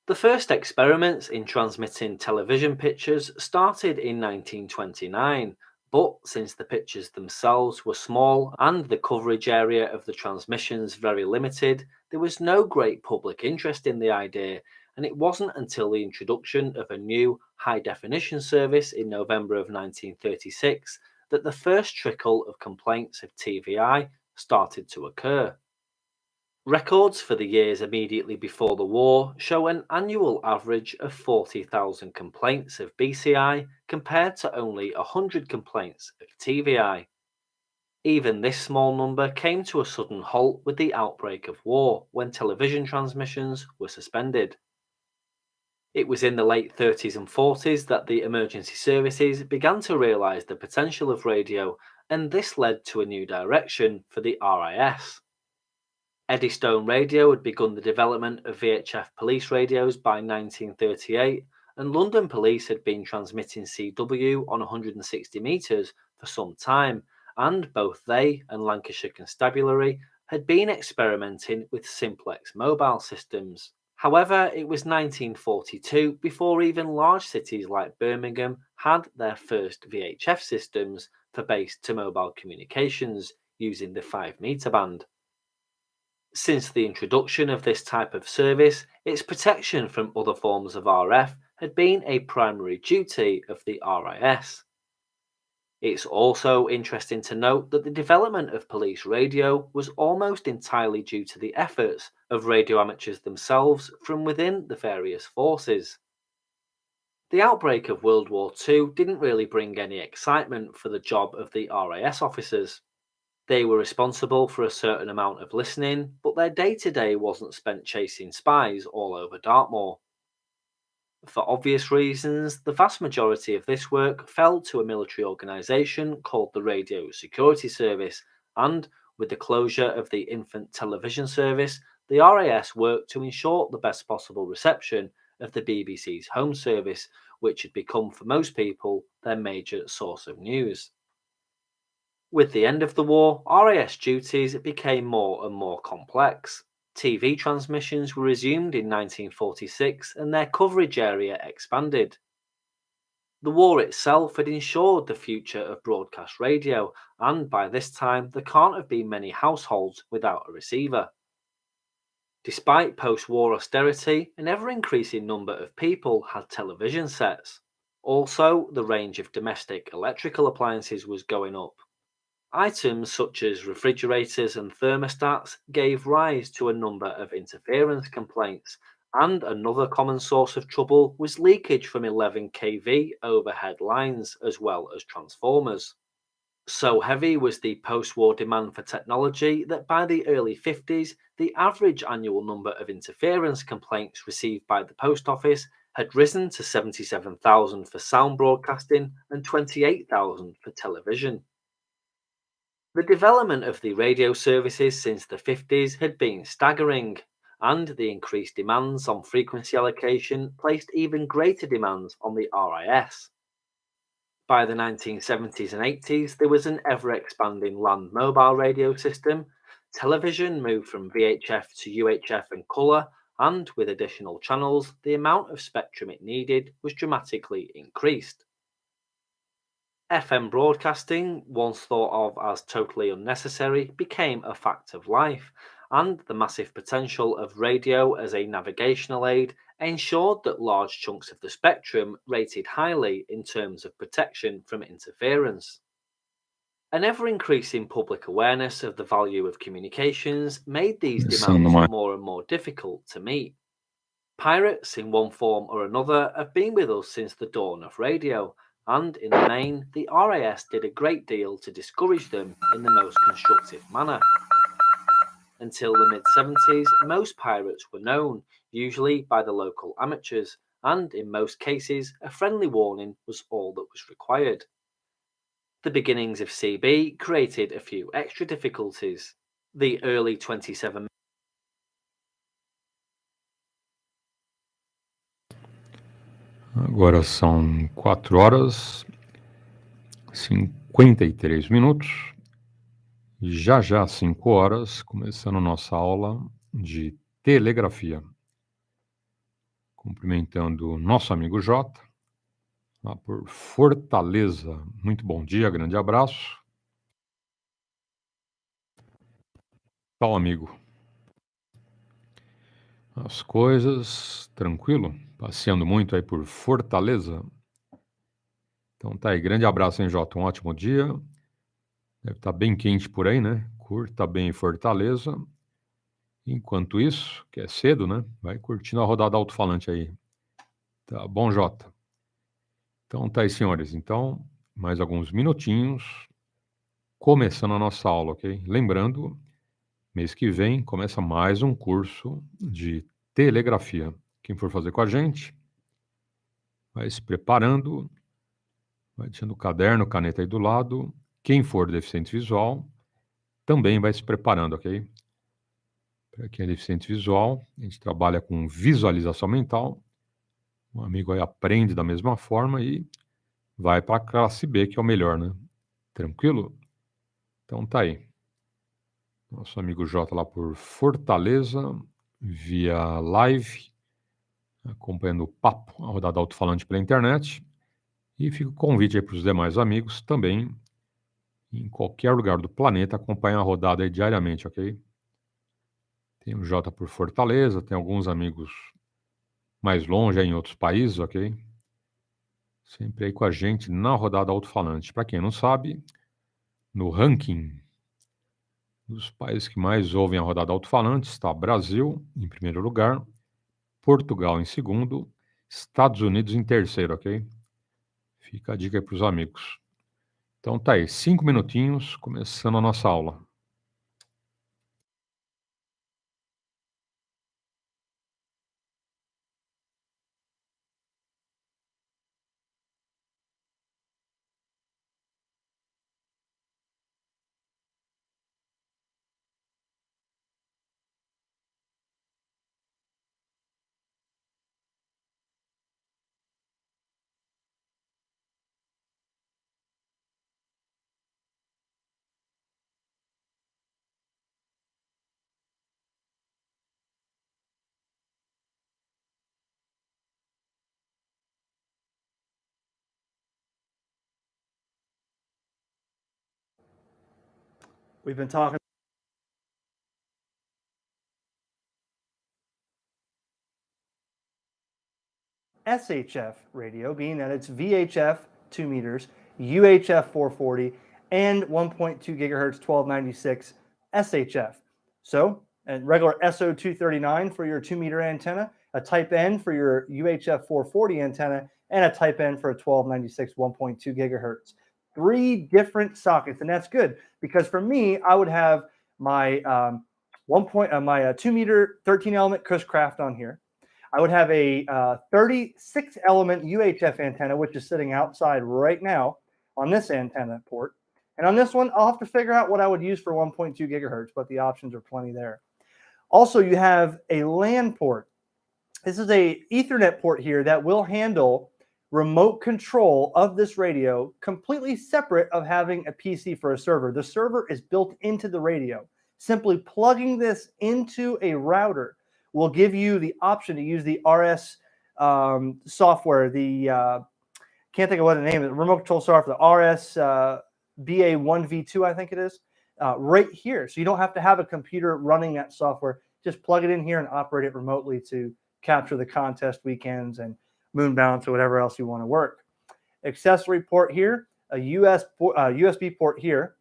The first experiments in transmitting television pictures started in 1929, but since the pictures themselves were small and the coverage area of the transmissions very limited, there was no great public interest in the idea, and it wasn't until the introduction of a new high-definition service in November of 1936 that the first trickle of complaints of TVI started to occur. Records for the years immediately before the war show an annual average of 40,000 complaints of BCI compared to only 100 complaints of TVI. Even this small number came to a sudden halt with the outbreak of war when television transmissions were suspended. It was in the late 30s and 40s that the emergency services began to realise the potential of radio, and this led to a new direction for the RIS. Eddystone Radio had begun the development of VHF police radios by 1938, and London Police had been transmitting CW on 160 metres for some time, and both they and Lancashire Constabulary had been experimenting with simplex mobile systems. However, it was 1942 before even large cities like Birmingham had their first VHF systems for base-to-mobile communications using the 5-metre band. Since the introduction of this type of service, its protection from other forms of RF had been a primary duty of the RIS. It's also interesting to note that the development of police radio was almost entirely due to the efforts of radio amateurs themselves from within the various forces. The outbreak of World War II didn't really bring any excitement for the job of the RIS officers. They were responsible for a certain amount of listening, but their day-to-day wasn't spent chasing spies all over Dartmoor. For obvious reasons, the vast majority of this work fell to a military organisation called the Radio Security Service, and with the closure of the infant television service, the RAS worked to ensure the best possible reception of the BBC's home service, which had become for most people their major source of news. With the end of the war, RAS duties became more and more complex. TV transmissions were resumed in 1946 and their coverage area expanded. The war itself had ensured the future of broadcast radio, and by this time there can't have been many households without a receiver. Despite post-war austerity, an ever-increasing number of people had television sets. Also, the range of domestic electrical appliances was going up. Items such as refrigerators and thermostats gave rise to a number of interference complaints, and another common source of trouble was leakage from 11 kV overhead lines as well as transformers. So heavy was the post-war demand for technology that by the early 50s, the average annual number of interference complaints received by the post office had risen to 77,000 for sound broadcasting and 28,000 for television. The development of the radio services since the 50s had been staggering, and the increased demands on frequency allocation placed even greater demands on the RIS. By the 1970s and 80s, there was an ever-expanding land mobile radio system, television moved from VHF to UHF and colour, and with additional channels, the amount of spectrum it needed was dramatically increased. FM broadcasting, once thought of as totally unnecessary, became a fact of life, and the massive potential of radio as a navigational aid ensured that large chunks of the spectrum rated highly in terms of protection from interference. An ever-increasing public awareness of the value of communications made these demands more and more difficult to meet. Pirates, in one form or another, have been with us since the dawn of radio, and in the main, the RAS did a great deal to discourage them in the most constructive manner. Until the mid-70s, most pirates were known, usually by the local amateurs, and in most cases, a friendly warning was all that was required. The beginnings of CB created a few extra difficulties. The early 27 Agora são 4 horas, 53 minutos. Já já, 5 horas, começando nossa aula de telegrafia. Cumprimentando nosso amigo Jota, lá por Fortaleza. Muito bom dia, grande abraço. Tal amigo. As coisas, tranquilo? Passeando muito aí por Fortaleza? Então tá aí, grande abraço, hein, Jota? Um ótimo dia. Deve estar bem quente por aí, né? Curta bem Fortaleza. Enquanto isso, que é cedo, né? Vai curtindo a rodada alto-falante aí. Tá bom, Jota? Então tá aí, senhores. Então, mais alguns minutinhos, começando a nossa aula, ok? Lembrando, mês que vem começa mais um curso de telegrafia. Quem for fazer com a gente, vai se preparando, vai deixando o caderno, caneta aí do lado. Quem for deficiente visual, também vai se preparando, ok? Para quem é deficiente visual, a gente trabalha com visualização mental. Um amigo aí aprende da mesma forma e vai para a classe B, que é o melhor, né? Tranquilo? Então tá aí. Nosso amigo Jota lá por Fortaleza, via live, acompanhando o papo, a rodada alto-falante pela internet. E fica o convite aí para os demais amigos também, em qualquer lugar do planeta, acompanhar a rodada aí diariamente, ok? Tem o Jota por Fortaleza, tem alguns amigos mais longe, aí em outros países, ok? Sempre aí com a gente na rodada alto-falante. Para quem não sabe, no ranking dos países que mais ouvem a rodada alto-falante está Brasil em primeiro lugar, Portugal em segundo, Estados Unidos em terceiro, ok? Fica a dica aí para os amigos. Então tá aí, 5 minutinhos, começando a nossa aula. We've been talking SHF radio, being that it's VHF 2 meters, UHF 440, and 1.2 gigahertz 1296 SHF. So, a regular SO 239 for your 2 meter antenna, a type N for your UHF 440 antenna, and a type N for a 1296 1.2 gigahertz. 3 different sockets, and that's good because for me, I would have my 2 meter 13 element Chris-Craft on here. I would have a 36 element UHF antenna, which is sitting outside right now on this antenna port. And on this one, I'll have to figure out what I would use for 1.2 gigahertz, but the options are plenty there. Also, you have a LAN port. This is a Ethernet port here that will handle remote control of this radio, completely separate of having a PC for a server. The server is built into the radio. Simply plugging this into a router will give you the option to use the RS software, the can't think of what the name is, remote control software, the RS BA1V2, I think it is, right here. So you don't have to have a computer running that software. Just plug it in here and operate it remotely to capture the contest weekends and moon balance or whatever else you want to work. Accessory port here, a USB port here.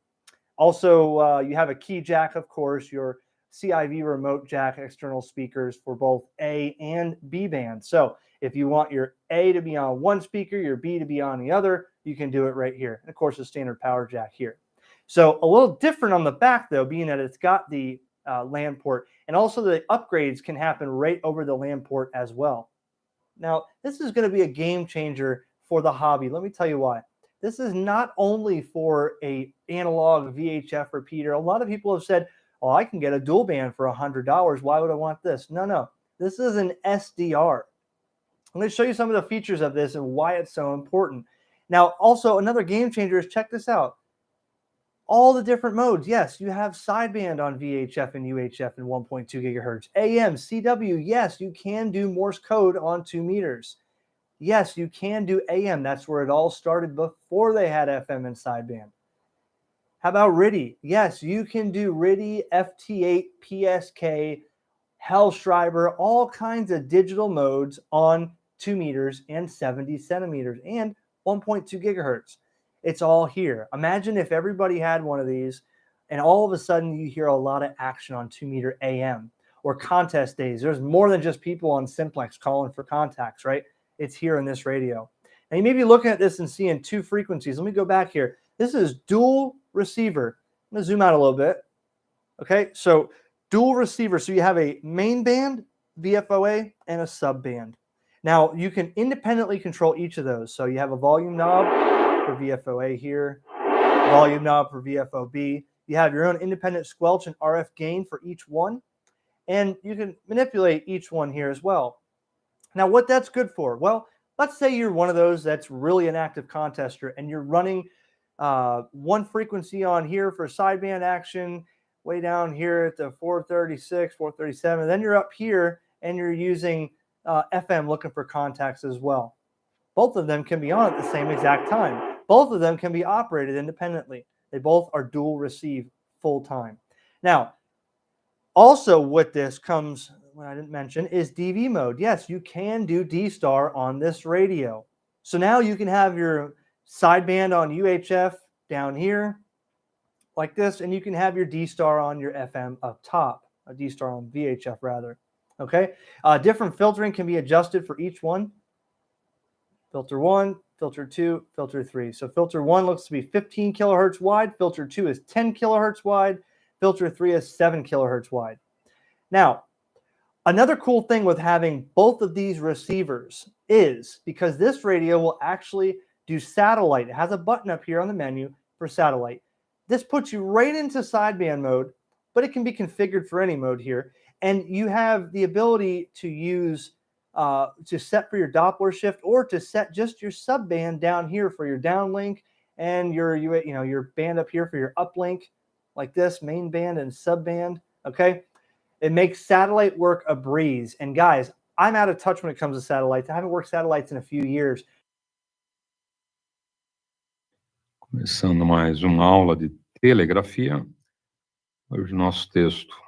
Also, you have a key jack, of course, your CIV remote jack external speakers for both A and B band. So if you want your A to be on one speaker, your B to be on the other, you can do it right here. And of course, a standard power jack here. So a little different on the back, though, being that it's got the LAN port. And also the upgrades can happen right over the LAN port as well. Now, this is going to be a game changer for the hobby. Let me tell you why. This is not only for a analog VHF repeater. A lot of people have said, oh, I can get a dual band for $100. Why would I want this? No. This is an SDR. I'm going to show you some of the features of this and why it's so important. Now, also another game changer is, check this out. All the different modes. Yes, you have sideband on VHF and UHF and 1.2 gigahertz. AM, CW, yes, you can do Morse code on 2 meters. Yes, you can do AM. That's where it all started before they had FM and sideband. How about RADIO? Yes, you can do RADIO, FT8, PSK, Hellschreiber, all kinds of digital modes on 2 meters and 70 centimeters and 1.2 gigahertz. It's all here. Imagine if everybody had one of these and all of a sudden you hear a lot of action on 2 meter AM or contest days. There's more than just people on Simplex calling for contacts, right? It's here in this radio. And you may be looking at this and seeing 2 frequencies. Let me go back here. This is dual receiver. I'm going to zoom out a little bit. Okay, so dual receiver. So you have a main band, VFOA, and a sub band. Now, you can independently control each of those. So you have a volume knob for VFOA here, volume knob for VFOB. You have your own independent squelch and RF gain for each one. And you can manipulate each one here as well. Now, what that's good for? Well, let's say you're one of those that's really an active contester and you're running one frequency on here for sideband action, way down here at the 436, 437. Then you're up here and you're using FM looking for contacts as well. Both of them can be on at the same exact time. Both of them can be operated independently. They both are dual receive full time. Now, also with this comes, what I didn't mention, is DV mode. Yes, you can do D-Star on this radio. So now you can have your sideband on UHF down here like this, and you can have your D-Star on your FM up top, a D-Star on VHF rather. Okay, different filtering can be adjusted for each one. Filter 1, filter 2, filter 3. So filter 1 looks to be 15 kilohertz wide. Filter 2 is 10 kilohertz wide. Filter 3 is 7 kilohertz wide. Now, another cool thing with having both of these receivers is because this radio will actually do satellite. It has a button up here on the menu for satellite. This puts you right into sideband mode, but it can be configured for any mode here. And you have the ability to use to set for your Doppler shift or to set just your subband down here for your downlink and your band up here for your uplink, like this, main band and subband. Okay, it makes satellite work a breeze. And guys, I'm out of touch when it comes to satellites. I haven't worked satellites in a few years. Começando mais uma aula de telegrafia. Hoje nosso texto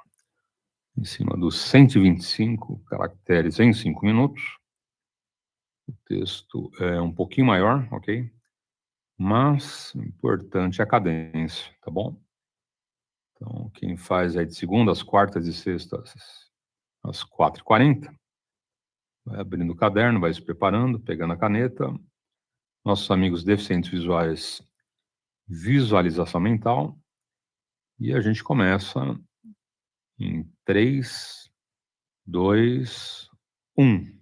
em cima dos 125 caracteres em 5 minutos. O texto é um pouquinho maior, ok? Mas o importante é a cadência, tá bom? Então, quem faz é de segundas, quartas e sextas, às 4h40, vai abrindo o caderno, vai se preparando, pegando a caneta. Nossos amigos deficientes visuais, visualização mental. E a gente começa em 3, 2, 1.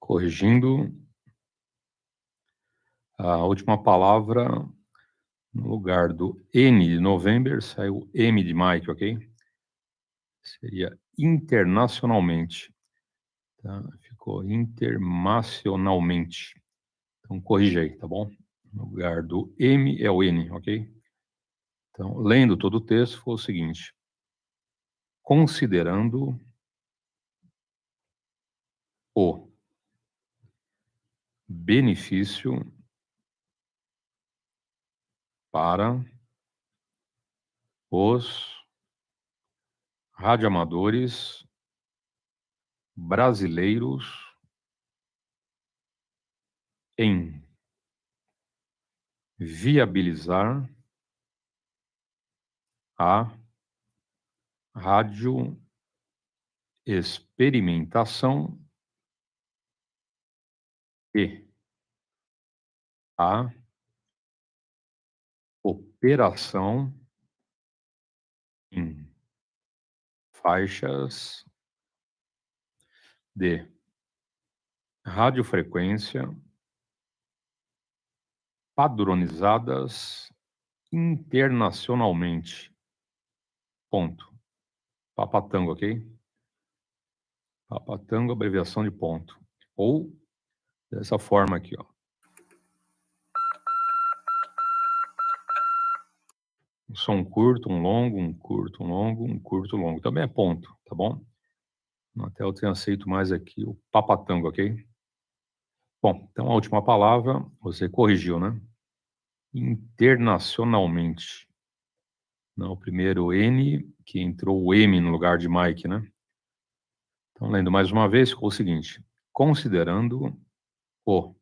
Corrigindo. A última palavra, no lugar do N de November, saiu M de Mike, ok? Seria internacionalmente. Tá? Ficou internacionalmente. Então, corrigi, tá bom? No lugar do M é o N, ok? Então, lendo todo o texto, foi o seguinte. Considerando o benefício para os radioamadores brasileiros em viabilizar a radioexperimentação e a operação em faixas de radiofrequência padronizadas internacionalmente. Ponto. Papatango, ok? Papatango, abreviação de ponto. Ou dessa forma aqui, ó. Um som curto, um longo, um curto, um longo, um curto, um longo. Também é ponto, tá bom? Até eu tenho aceito mais aqui o papatango, ok? Bom, então a última palavra, você corrigiu, né? Internacionalmente. Não, o primeiro N, que entrou o M no lugar de Mike, né? Então, lendo mais uma vez, ficou o seguinte. Considerando o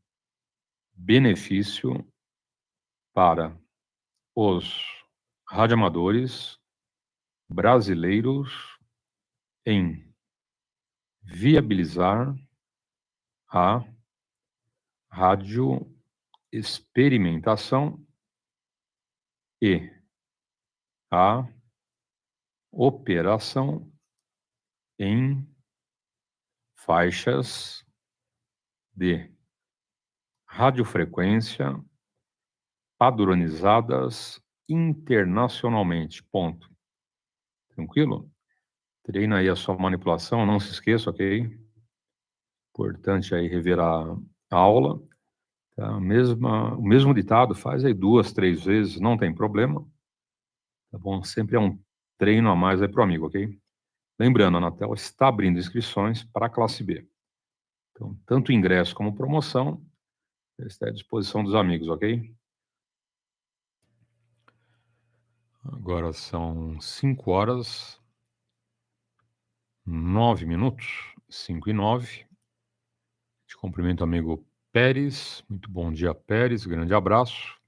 benefício para os radioamadores brasileiros em viabilizar a radioexperimentação e a operação em faixas de radiofrequência padronizadas internacionalmente. Ponto. Tranquilo? Treina aí a sua manipulação, não se esqueça, ok? Importante aí rever a aula. Tá? O mesmo ditado, faz aí 2, 3 vezes, não tem problema. Tá bom? Sempre é um treino a mais aí pro amigo, ok? Lembrando, a NATAL está abrindo inscrições para a classe B. Então, tanto ingresso como promoção está à disposição dos amigos, ok? Agora são 5h09, 5h09. Te cumprimento, amigo Pérez. Muito bom dia, Pérez. Grande abraço.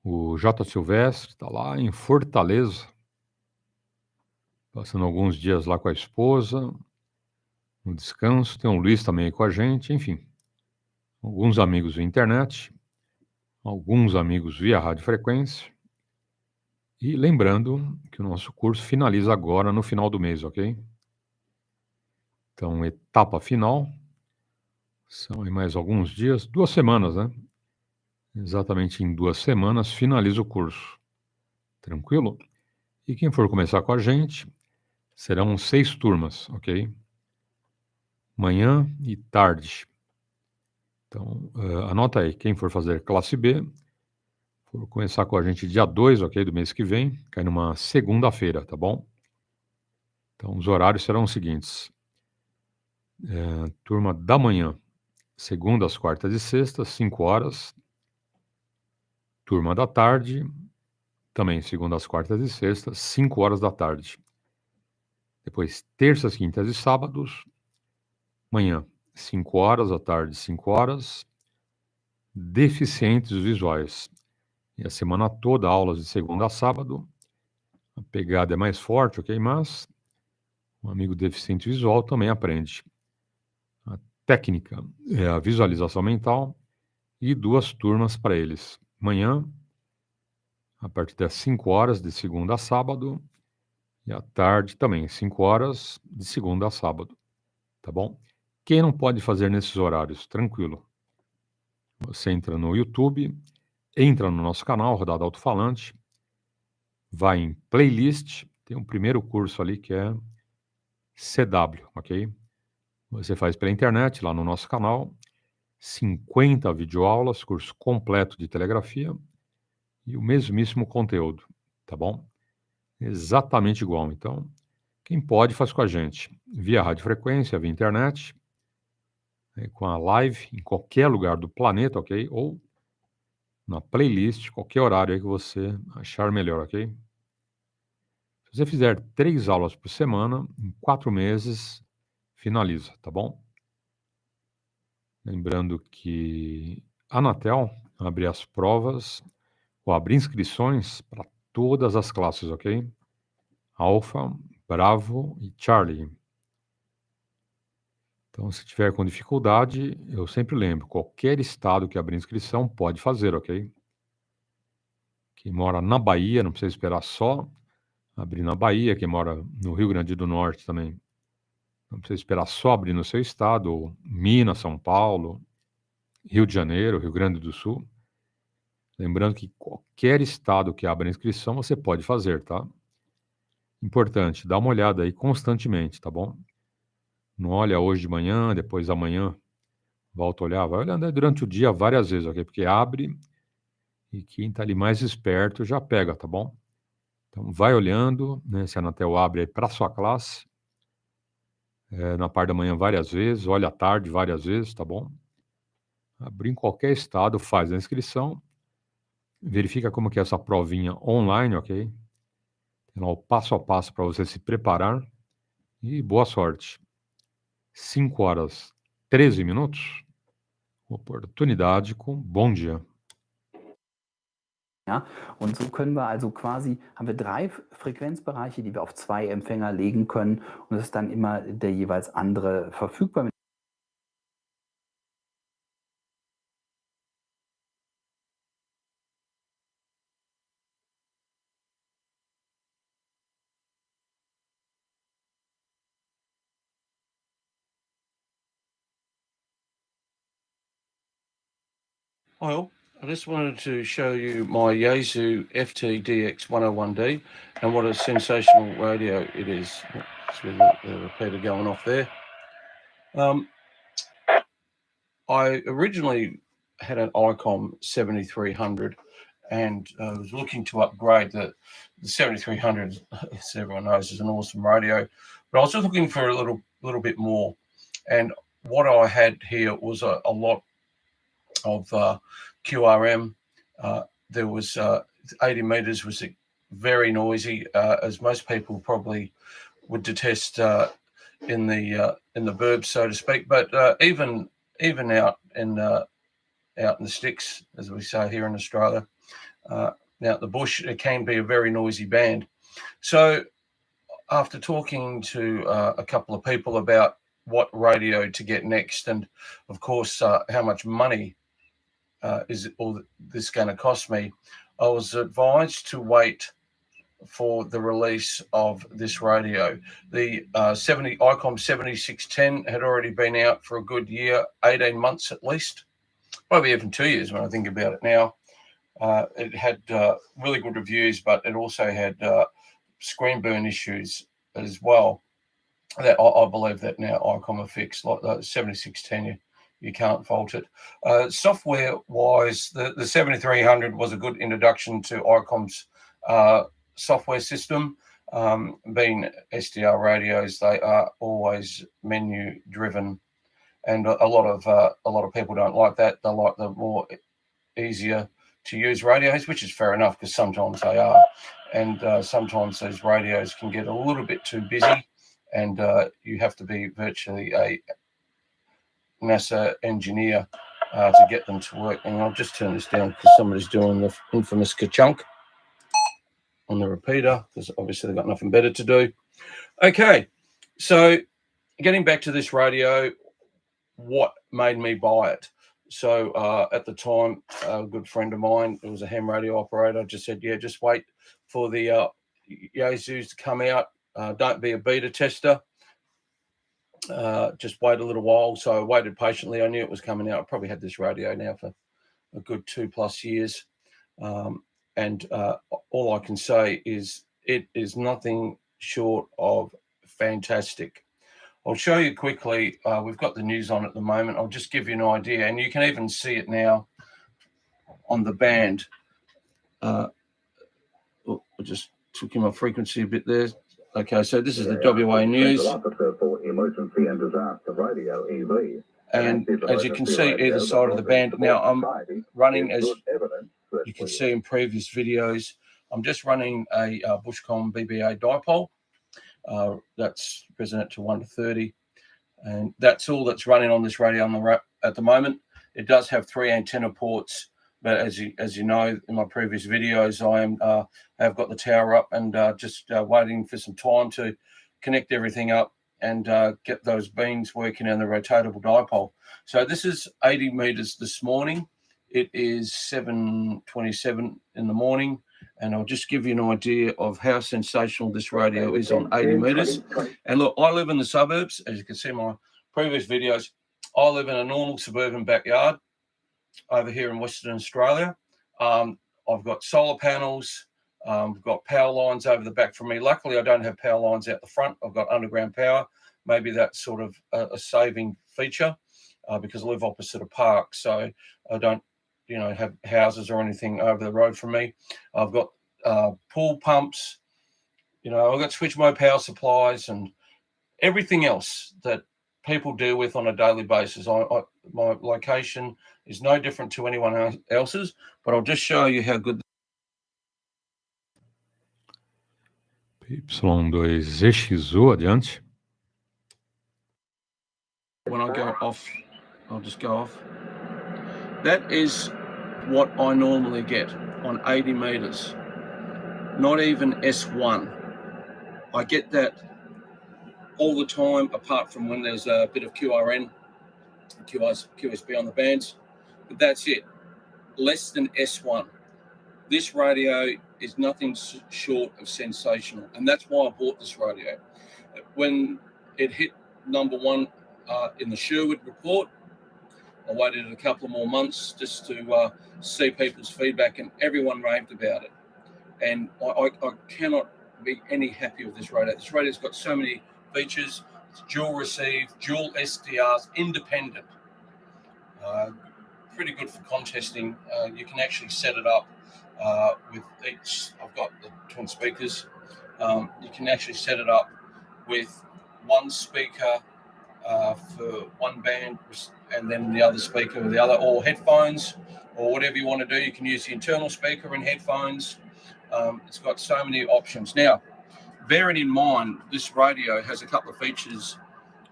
O J. Silvestre está lá em Fortaleza, passando alguns dias lá com a esposa, no descanso. Tem o Luiz também aí com a gente, enfim. Alguns amigos via internet, alguns amigos via radiofrequência. E lembrando que o nosso curso finaliza agora no final do mês, ok? Então, etapa final, são aí mais alguns dias, 2 semanas, né? Exatamente em 2 semanas finaliza o curso. Tranquilo? E quem for começar com a gente, serão 6 turmas, ok? Manhã e tarde. Então, anota aí, quem for fazer classe B, for começar com a gente dia 2, ok, do mês que vem, cai numa segunda-feira, tá bom? Então, os horários serão os seguintes. Turma da manhã, segundas, quartas e sextas, 5 horas. Turma da tarde, também segundas, quartas e sextas, 5 horas da tarde. Depois, terças, quintas e sábados, manhã, 5 horas, à tarde, 5 horas. Deficientes visuais. E a semana toda, aulas de segunda a sábado. A pegada é mais forte, ok? Mas um amigo deficiente visual também aprende. A técnica é a visualização mental e 2 turmas para eles. Manhã, a partir das 5 horas, de segunda a sábado. E à tarde também, 5 horas, de segunda a sábado. Tá bom? Quem não pode fazer nesses horários? Tranquilo. Você entra no YouTube, entra no nosso canal, Rodada Alto-falante, vai em playlist, tem um primeiro curso ali que é CW, ok? Você faz pela internet, lá no nosso canal, 50 videoaulas, curso completo de telegrafia e o mesmíssimo conteúdo, tá bom? Exatamente igual. Então, quem pode faz com a gente, via radiofrequência, via internet, com a live em qualquer lugar do planeta, ok? Ou na playlist, qualquer horário aí que você achar melhor, ok? Se você fizer 3 aulas por semana, em 4 meses, finaliza, tá bom? Lembrando que a NATAL abre as provas ou abre inscrições para todas as classes, ok? Alfa, Bravo e Charlie. Então, se tiver com dificuldade, eu sempre lembro, qualquer estado que abrir inscrição pode fazer, ok? Quem mora na Bahia, não precisa esperar só abrir na Bahia. Quem mora no Rio Grande do Norte também, não precisa esperar só abrir no seu estado, ou Minas, São Paulo, Rio de Janeiro, Rio Grande do Sul. Lembrando que qualquer estado que abra inscrição, você pode fazer, tá? Importante, dá uma olhada aí constantemente, tá bom? Não olha hoje de manhã, depois amanhã, volta a olhar, vai olhando aí durante o dia várias vezes, ok? Porque abre e quem tá ali mais esperto já pega, tá bom? Então vai olhando, né? Se a Anatel abre aí para sua classe, na parte da manhã várias vezes, olha à tarde várias vezes, tá bom? Abrir em qualquer estado, faz a inscrição, verifica como que é essa provinha online, ok? Tem lá o passo a passo para você se preparar e boa sorte. 5 horas 13 minutos, oportunidade com bom dia. Ja, und so können wir also quasi, haben wir 3 Frequenzbereiche, die wir auf 2 Empfänger legen können und es ist dann immer der jeweils andere verfügbar. Well, I just wanted to show you my Yaesu FT-DX101D and what a sensational radio it is. Just with the repeater going off there. I originally had an ICOM 7300 and I was looking to upgrade the 7300, as everyone knows, is an awesome radio. But I was just looking for a little bit more. And what I had here was a lot of QRM. There was 80 meters was very noisy, as most people probably would detest in the burbs, so to speak. But even out in the sticks, as we say here in Australia, out in the bush, it can be a very noisy band. So after talking to a couple of people about what radio to get next, and of course how much money is all this going to cost me, I was advised to wait for the release of this radio. The ICOM 7610 had already been out for a good year, 18 months at least, probably even 2 years when I think about it now. It had really good reviews, but it also had screen burn issues as well that I believe that now ICOM have fixed. Like the 7610, you can't fault it. Software wise, the 7300 was a good introduction to ICOM's software system. Being SDR radios, they are always menu driven, and a lot of people don't like that. They like the more easier to use radios, which is fair enough because sometimes they are, and sometimes those radios can get a little bit too busy, and you have to be virtually a NASA engineer to get them to work. And I'll just turn this down because somebody's doing the infamous ka-chunk on the repeater, because obviously they've got nothing better to do. Okay, so getting back to this radio, what made me buy it? So at the time, a good friend of mine, it was a ham radio operator, just said, yeah, just wait for the Yaesus to come out. Don't be a beta tester. just wait a little while. So I waited patiently. I knew it was coming out. I probably had this radio now for a good 2+ years. And all I can say is it is nothing short of fantastic. I'll show you quickly. We've got the news on at the moment. I'll just give you an idea. And you can even see it now on the band. I just took in my frequency a bit there. Okay, so this is the WA News. And as you can see, either side of the band. Now I'm running, as you can see in previous videos, I'm just running a Bushcom BBA dipole. That's resonant to 1:30. And that's all that's running on this radio at the moment. It does have 3 antenna ports. But as you know, in my previous videos, I have got the tower up and just waiting for some time to connect everything up and get those beams working on the rotatable dipole. So this is 80 meters this morning. It is 7:27 in the morning, and I'll just give you an idea of how sensational this radio is on 80 meters. And look, I live in the suburbs, as you can see in my previous videos. I live in a normal suburban backyard over here in Western Australia. I've got solar panels. I've got power lines over the back from me. Luckily, I don't have power lines out the front. I've got underground power. Maybe that's sort of a saving feature because I live opposite a park, so I don't, have houses or anything over the road from me. I've got pool pumps. I've got switch mode power supplies and everything else that people deal with on a daily basis. My location is no different to anyone else's, but I'll just show you how good. PY2EXU, adiante. When I go off, I'll just go off. That is what I normally get on 80 meters, not even S1. I get that all the time, apart from when there's a bit of QRN, QSB on the bands, but that's it, less than S1. This radio is nothing short of sensational, and that's why I bought this radio. When it hit #1 in the Sherwood report, I waited a couple of more months just to see people's feedback, and everyone raved about it. And I cannot be any happier with this radio. This radio's got so many features. It's dual receive, dual SDRs, independent. Pretty good for contesting. You can actually set it up with each. I've got the twin speakers. You can actually set it up with one speaker for one band and then the other speaker with the other, or headphones, or whatever you want to do. You can use the internal speaker and headphones. It's got so many options. Now, bearing in mind, this radio has a couple of features,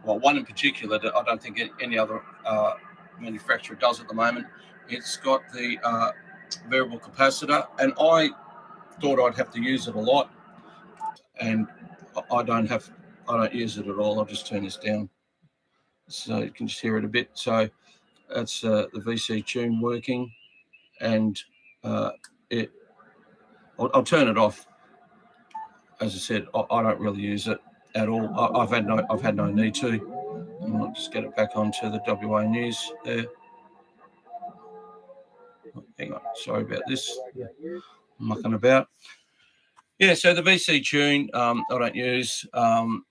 well, one in particular that I don't think any other manufacturer does at the moment. It's got the variable capacitor, and I thought I'd have to use it a lot, and I don't use it at all. I'll just turn this down so you can just hear it a bit. So that's the VC tune working, and I'll turn it off. As I said, I don't really use it at all. I've had no need to. And I'll just get it back onto the WA News there. Hang on, sorry about this. I'm mucking about. Yeah, so the VC tune I don't use. I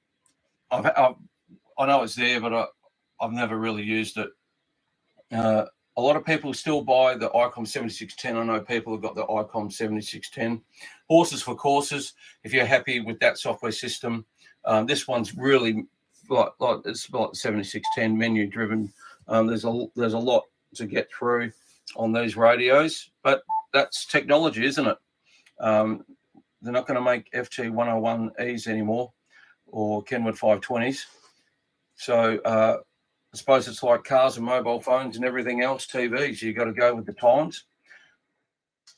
know it's there, but I've never really used it. A lot of people still buy the ICOM 7610. I know people have got the ICOM 7610. Horses for courses. If you're happy with that software system, this one's really it's like 7610 menu driven. There's a lot to get through on these radios, but that's technology, isn't it? They're not going to make FT 101Es anymore or Kenwood 520s. So I suppose it's like cars and mobile phones and everything else, TVs. You've got to go with the times.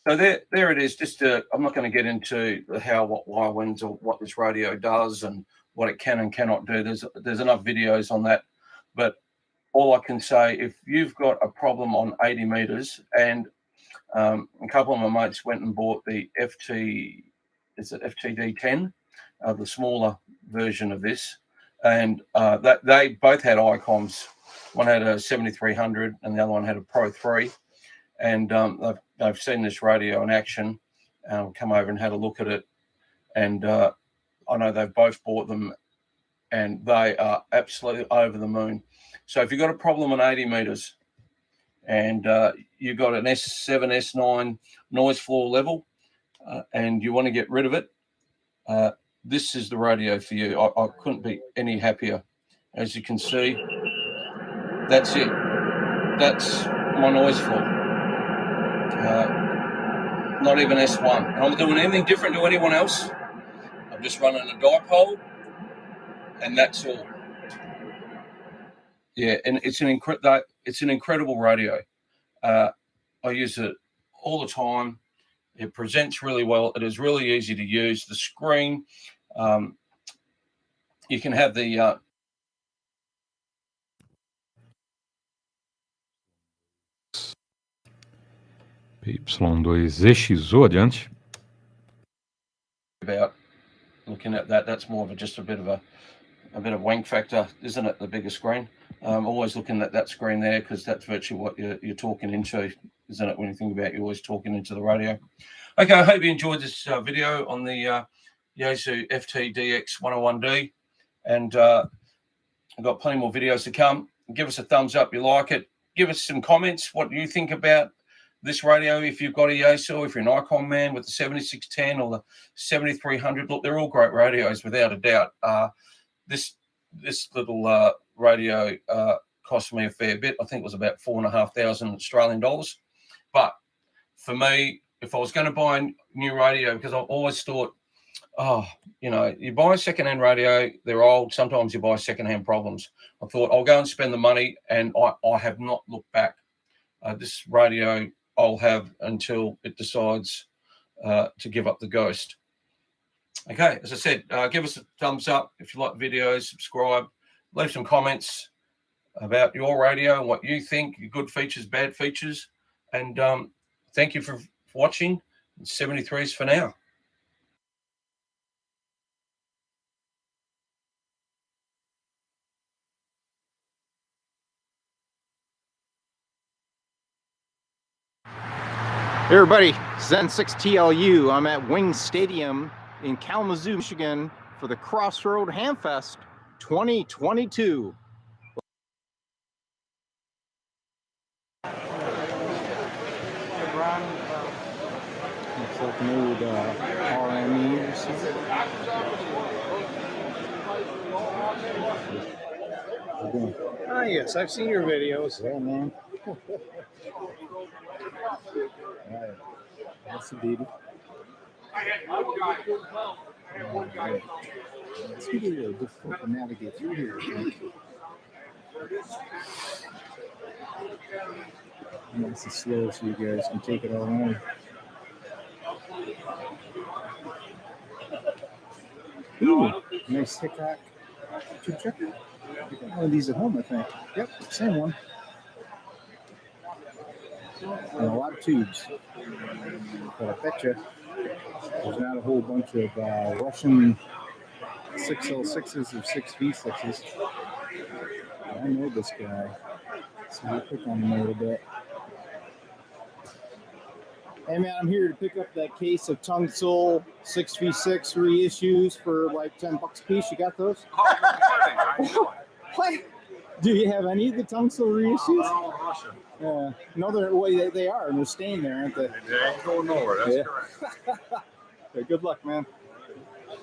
So there it is. Just I'm not going to get into the how, what, why, whens, or what this radio does and what it can and cannot do. There's enough videos on that. But all I can say, if you've got a problem on 80 meters, and a couple of my mates went and bought the FTD10, the smaller version of this, and that they both had ICOMs. One had a 7300 and the other one had a Pro 3. And they've seen this radio in action, come over and had a look at it. And I know they've both bought them, and they are absolutely over the moon. So if you've got a problem on 80 meters and you've got an S7, S9 noise floor level and you want to get rid of it, this is the radio for you. I couldn't be any happier. As you can see, that's it. That's my noise floor. Not even S1. I'm not doing anything different to anyone else. I'm just running a dipole, and that's all. Yeah, and it's an incredible radio. I use it all the time. It presents really well. It is really easy to use. The screen, you can have the PY2EXU adiante. About looking at that, that's more of just a bit of wank factor, isn't it? The bigger screen. Always looking at that screen there, because that's virtually what you're talking into, isn't it? When you think about it, you're always talking into the radio. Okay, I hope you enjoyed this video on the Yaesu FT-DX101D, and I've got plenty more videos to come. Give us a thumbs up if you like it. Give us some comments. What do you think about this radio? If you've got a Yaesu, if you're an Icon man with the 7610 or the 7300, look, they're all great radios without a doubt. This little radio cost me a fair bit. I think it was about $4,500 Australian dollars. But for me, if I was going to buy a new radio, because I've always thought, you buy a second-hand radio, they're old. Sometimes you buy second-hand problems. I thought I'll go and spend the money, and I have not looked back. This radio I'll have until it decides to give up the ghost. Okay, as I said, give us a thumbs up if you like the videos, subscribe, leave some comments about your radio and what you think, your good features, bad features. And thank you for watching. 73s for now. Hey everybody, Zen6TLU. I'm at Wing Stadium in Kalamazoo, Michigan for the Crossroad Hamfest 2022. Looks like an old RME receiver. Ah, yes, I've seen your videos. Yeah, man. Right. That's a baby. It's going to be really difficult to navigate through here, I think. Nice and slow so you guys can take it all in. Ooh, nice Hickok tube checker. I got one of these at home, I think. Yep, same one. And a lot of tubes. But I bet you there's not a whole bunch of Russian 6L6s or 6V6s. I know this guy, so we'll pick on him a little bit. Hey man, I'm here to pick up that case of Tungsol 6V6 reissues for like $10 a piece. You got those? Oh, what? Do you have any of the Tungsol reissues? Russia. Yeah, no, they are, and they're staying there, aren't they? They ain't going nowhere, that's correct. Yeah, good luck, man.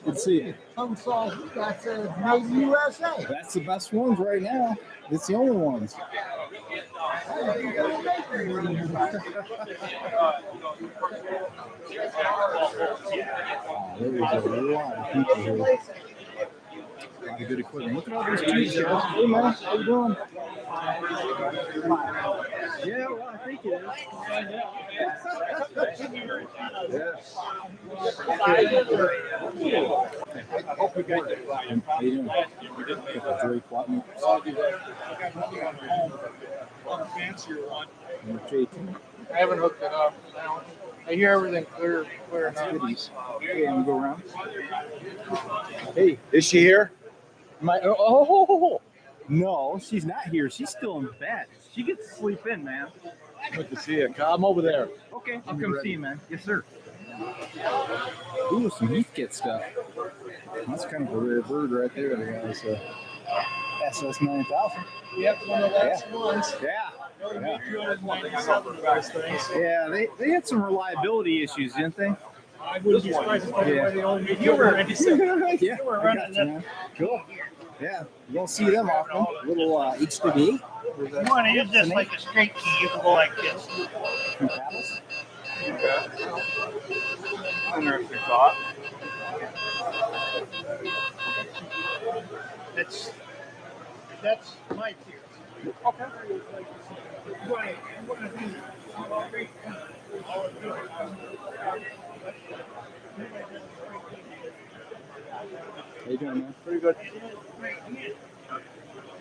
Good to see you. Tungsol, that's made in USA. That's the best ones right now. It's the only ones. There is a lot of people here. A lot of good equipment. Look at all those trees, guys. Hey, man, how you doing? Yeah, well, I think it is. I hope we got it. How you doing? Got the Drake Watton. Fancier one. I haven't hooked it up. I hear everything clear enough. Okay, I'm gonna go around. Hey, is she here? No, she's not here. She's still in bed. She gets to sleep in, man. Good to see you. I'm over there. Okay, I'll come see you, man. Yes, sir. Ooh, some Heathkit stuff. That's kind of a rare bird right there. That's SS 9000. Yep, one of the last ones. Yeah. Yeah. 297 of those things. Yeah, they had some reliability issues, didn't they? I wouldn't be surprised if they were the only You were. 97. Yeah, You were I running got you, it. man. Cool. Yeah, you don't see them often. Little HWA. You want to use this like a straight key, you can go like this. Two paddles. Interesting thought. That's my theory. Okay. How you doing, man? Pretty good.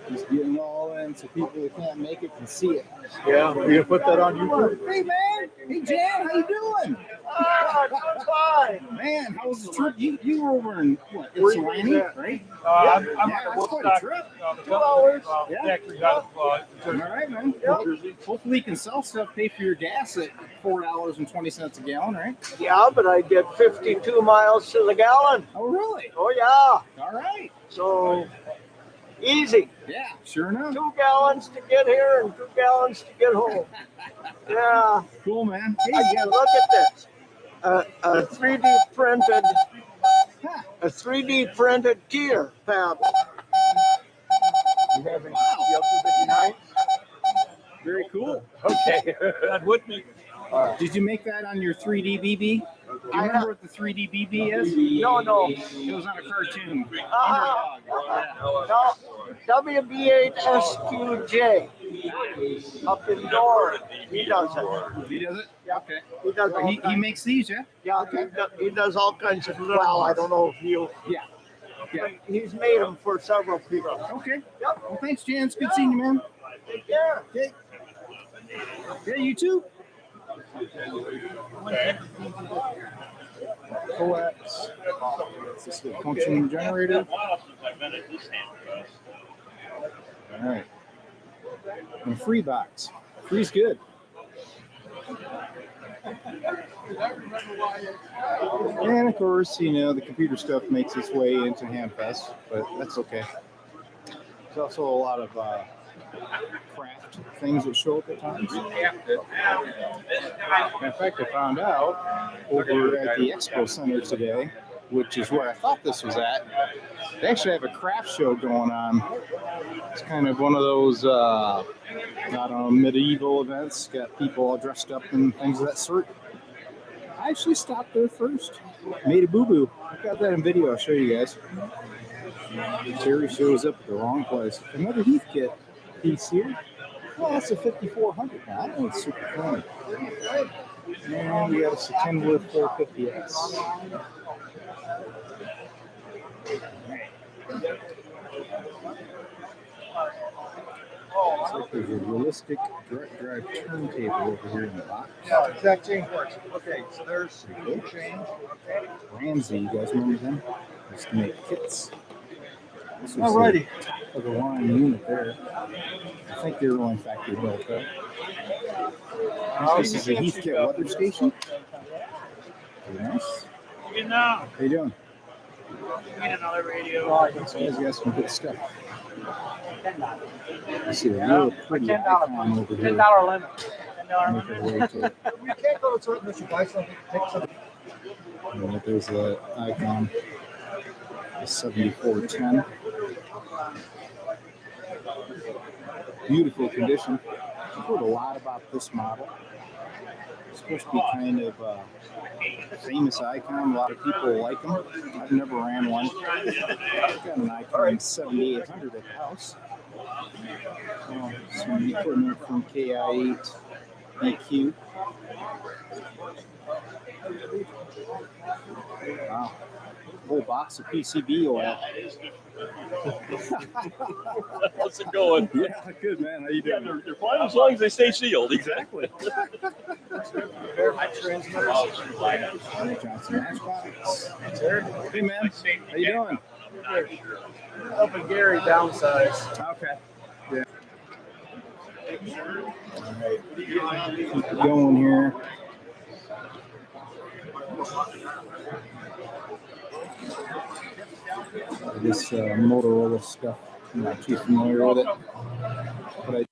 Just getting it all in so people that can't make it can see it. Yeah, we're gonna put that on YouTube. Hey, man. Hey, Jan, how you doing? I'm fine. Man, how was the trip? You were over in what? Ypsilanti, right? I'm that's quite a trip. 2 hours. Yeah. Actually got All right, man. Hopefully you can sell stuff, pay for your gas at $4.20 a gallon, right? Yeah, but I get 52 miles to the gallon. Oh, really? Oh, yeah. All right. So, easy. Yeah, sure enough. 2 gallons to get here and 2 gallons to get home. Yeah. Cool, man. Hey, yeah, look at this. A 3D printed gear pad. You have any PL259? Very cool. Okay, that would be. Did you make that on your 3D BB? Do you remember what the 3D BB is? No. It was on a cartoon. No, WB8SQJ up in Door. He does it. He does it? Yeah. Okay. He does all He kinds. makes these, yeah? Yeah, he does all kinds of little. Well, I don't know if he'll. Yeah. Yeah. He's made them for several people. Okay. Yep. Well, thanks, Jan. It's good seeing you, man. Take care. Okay. Yeah, you too. Coax. Is this the functioning generator? All right. And a free box. Free's good. And of course, the computer stuff makes its way into Handfest, but that's okay. There's also a lot of craft things that show up at times. In fact, I found out over at the Expo Center today, which is where I thought this was at, they actually have a craft show going on. It's kind of one of those, medieval events. Got people all dressed up and things of that sort. I actually stopped there first. Made a boo-boo. I got that in video. I'll show you guys. Terry shows up at the wrong place. Another Heathkit piece here. Oh, that's a 5400 now. That one's super fun. And we got a Kenwood 450S. Looks like there's a realistic direct drive turntable over here in the box. Yeah, exact same works. Okay, so there's the change. Ramsey, you guys remember them? Used to make kits. This was Alrighty. The line unit there. I think they were only factory built though. This is a Heathkit weather station. Very nice. How you doing? Need another radio. These guys some good stuff. I see a real pretty icon over here. $10 limit. Make our way to it. You can't go to certain unless you buy something. Take something. And there's the icon, the 7410. Beautiful condition. I've heard a lot about this model. It's supposed to be kind of a famous icon. A lot of people like them. I've never ran one. I've got an icon 7800 at the house. Some equipment from KI8 EQ. Wow. Whole box of PCB oil. How's it going? Yeah, good, man. How you doing? They're fine as long as they stay sealed. Exactly. Hey, man. How you doing? Helping Gary downsize. Okay. Yeah. All right. Keep it going here. This Motorola stuff, I'm not too familiar with it. But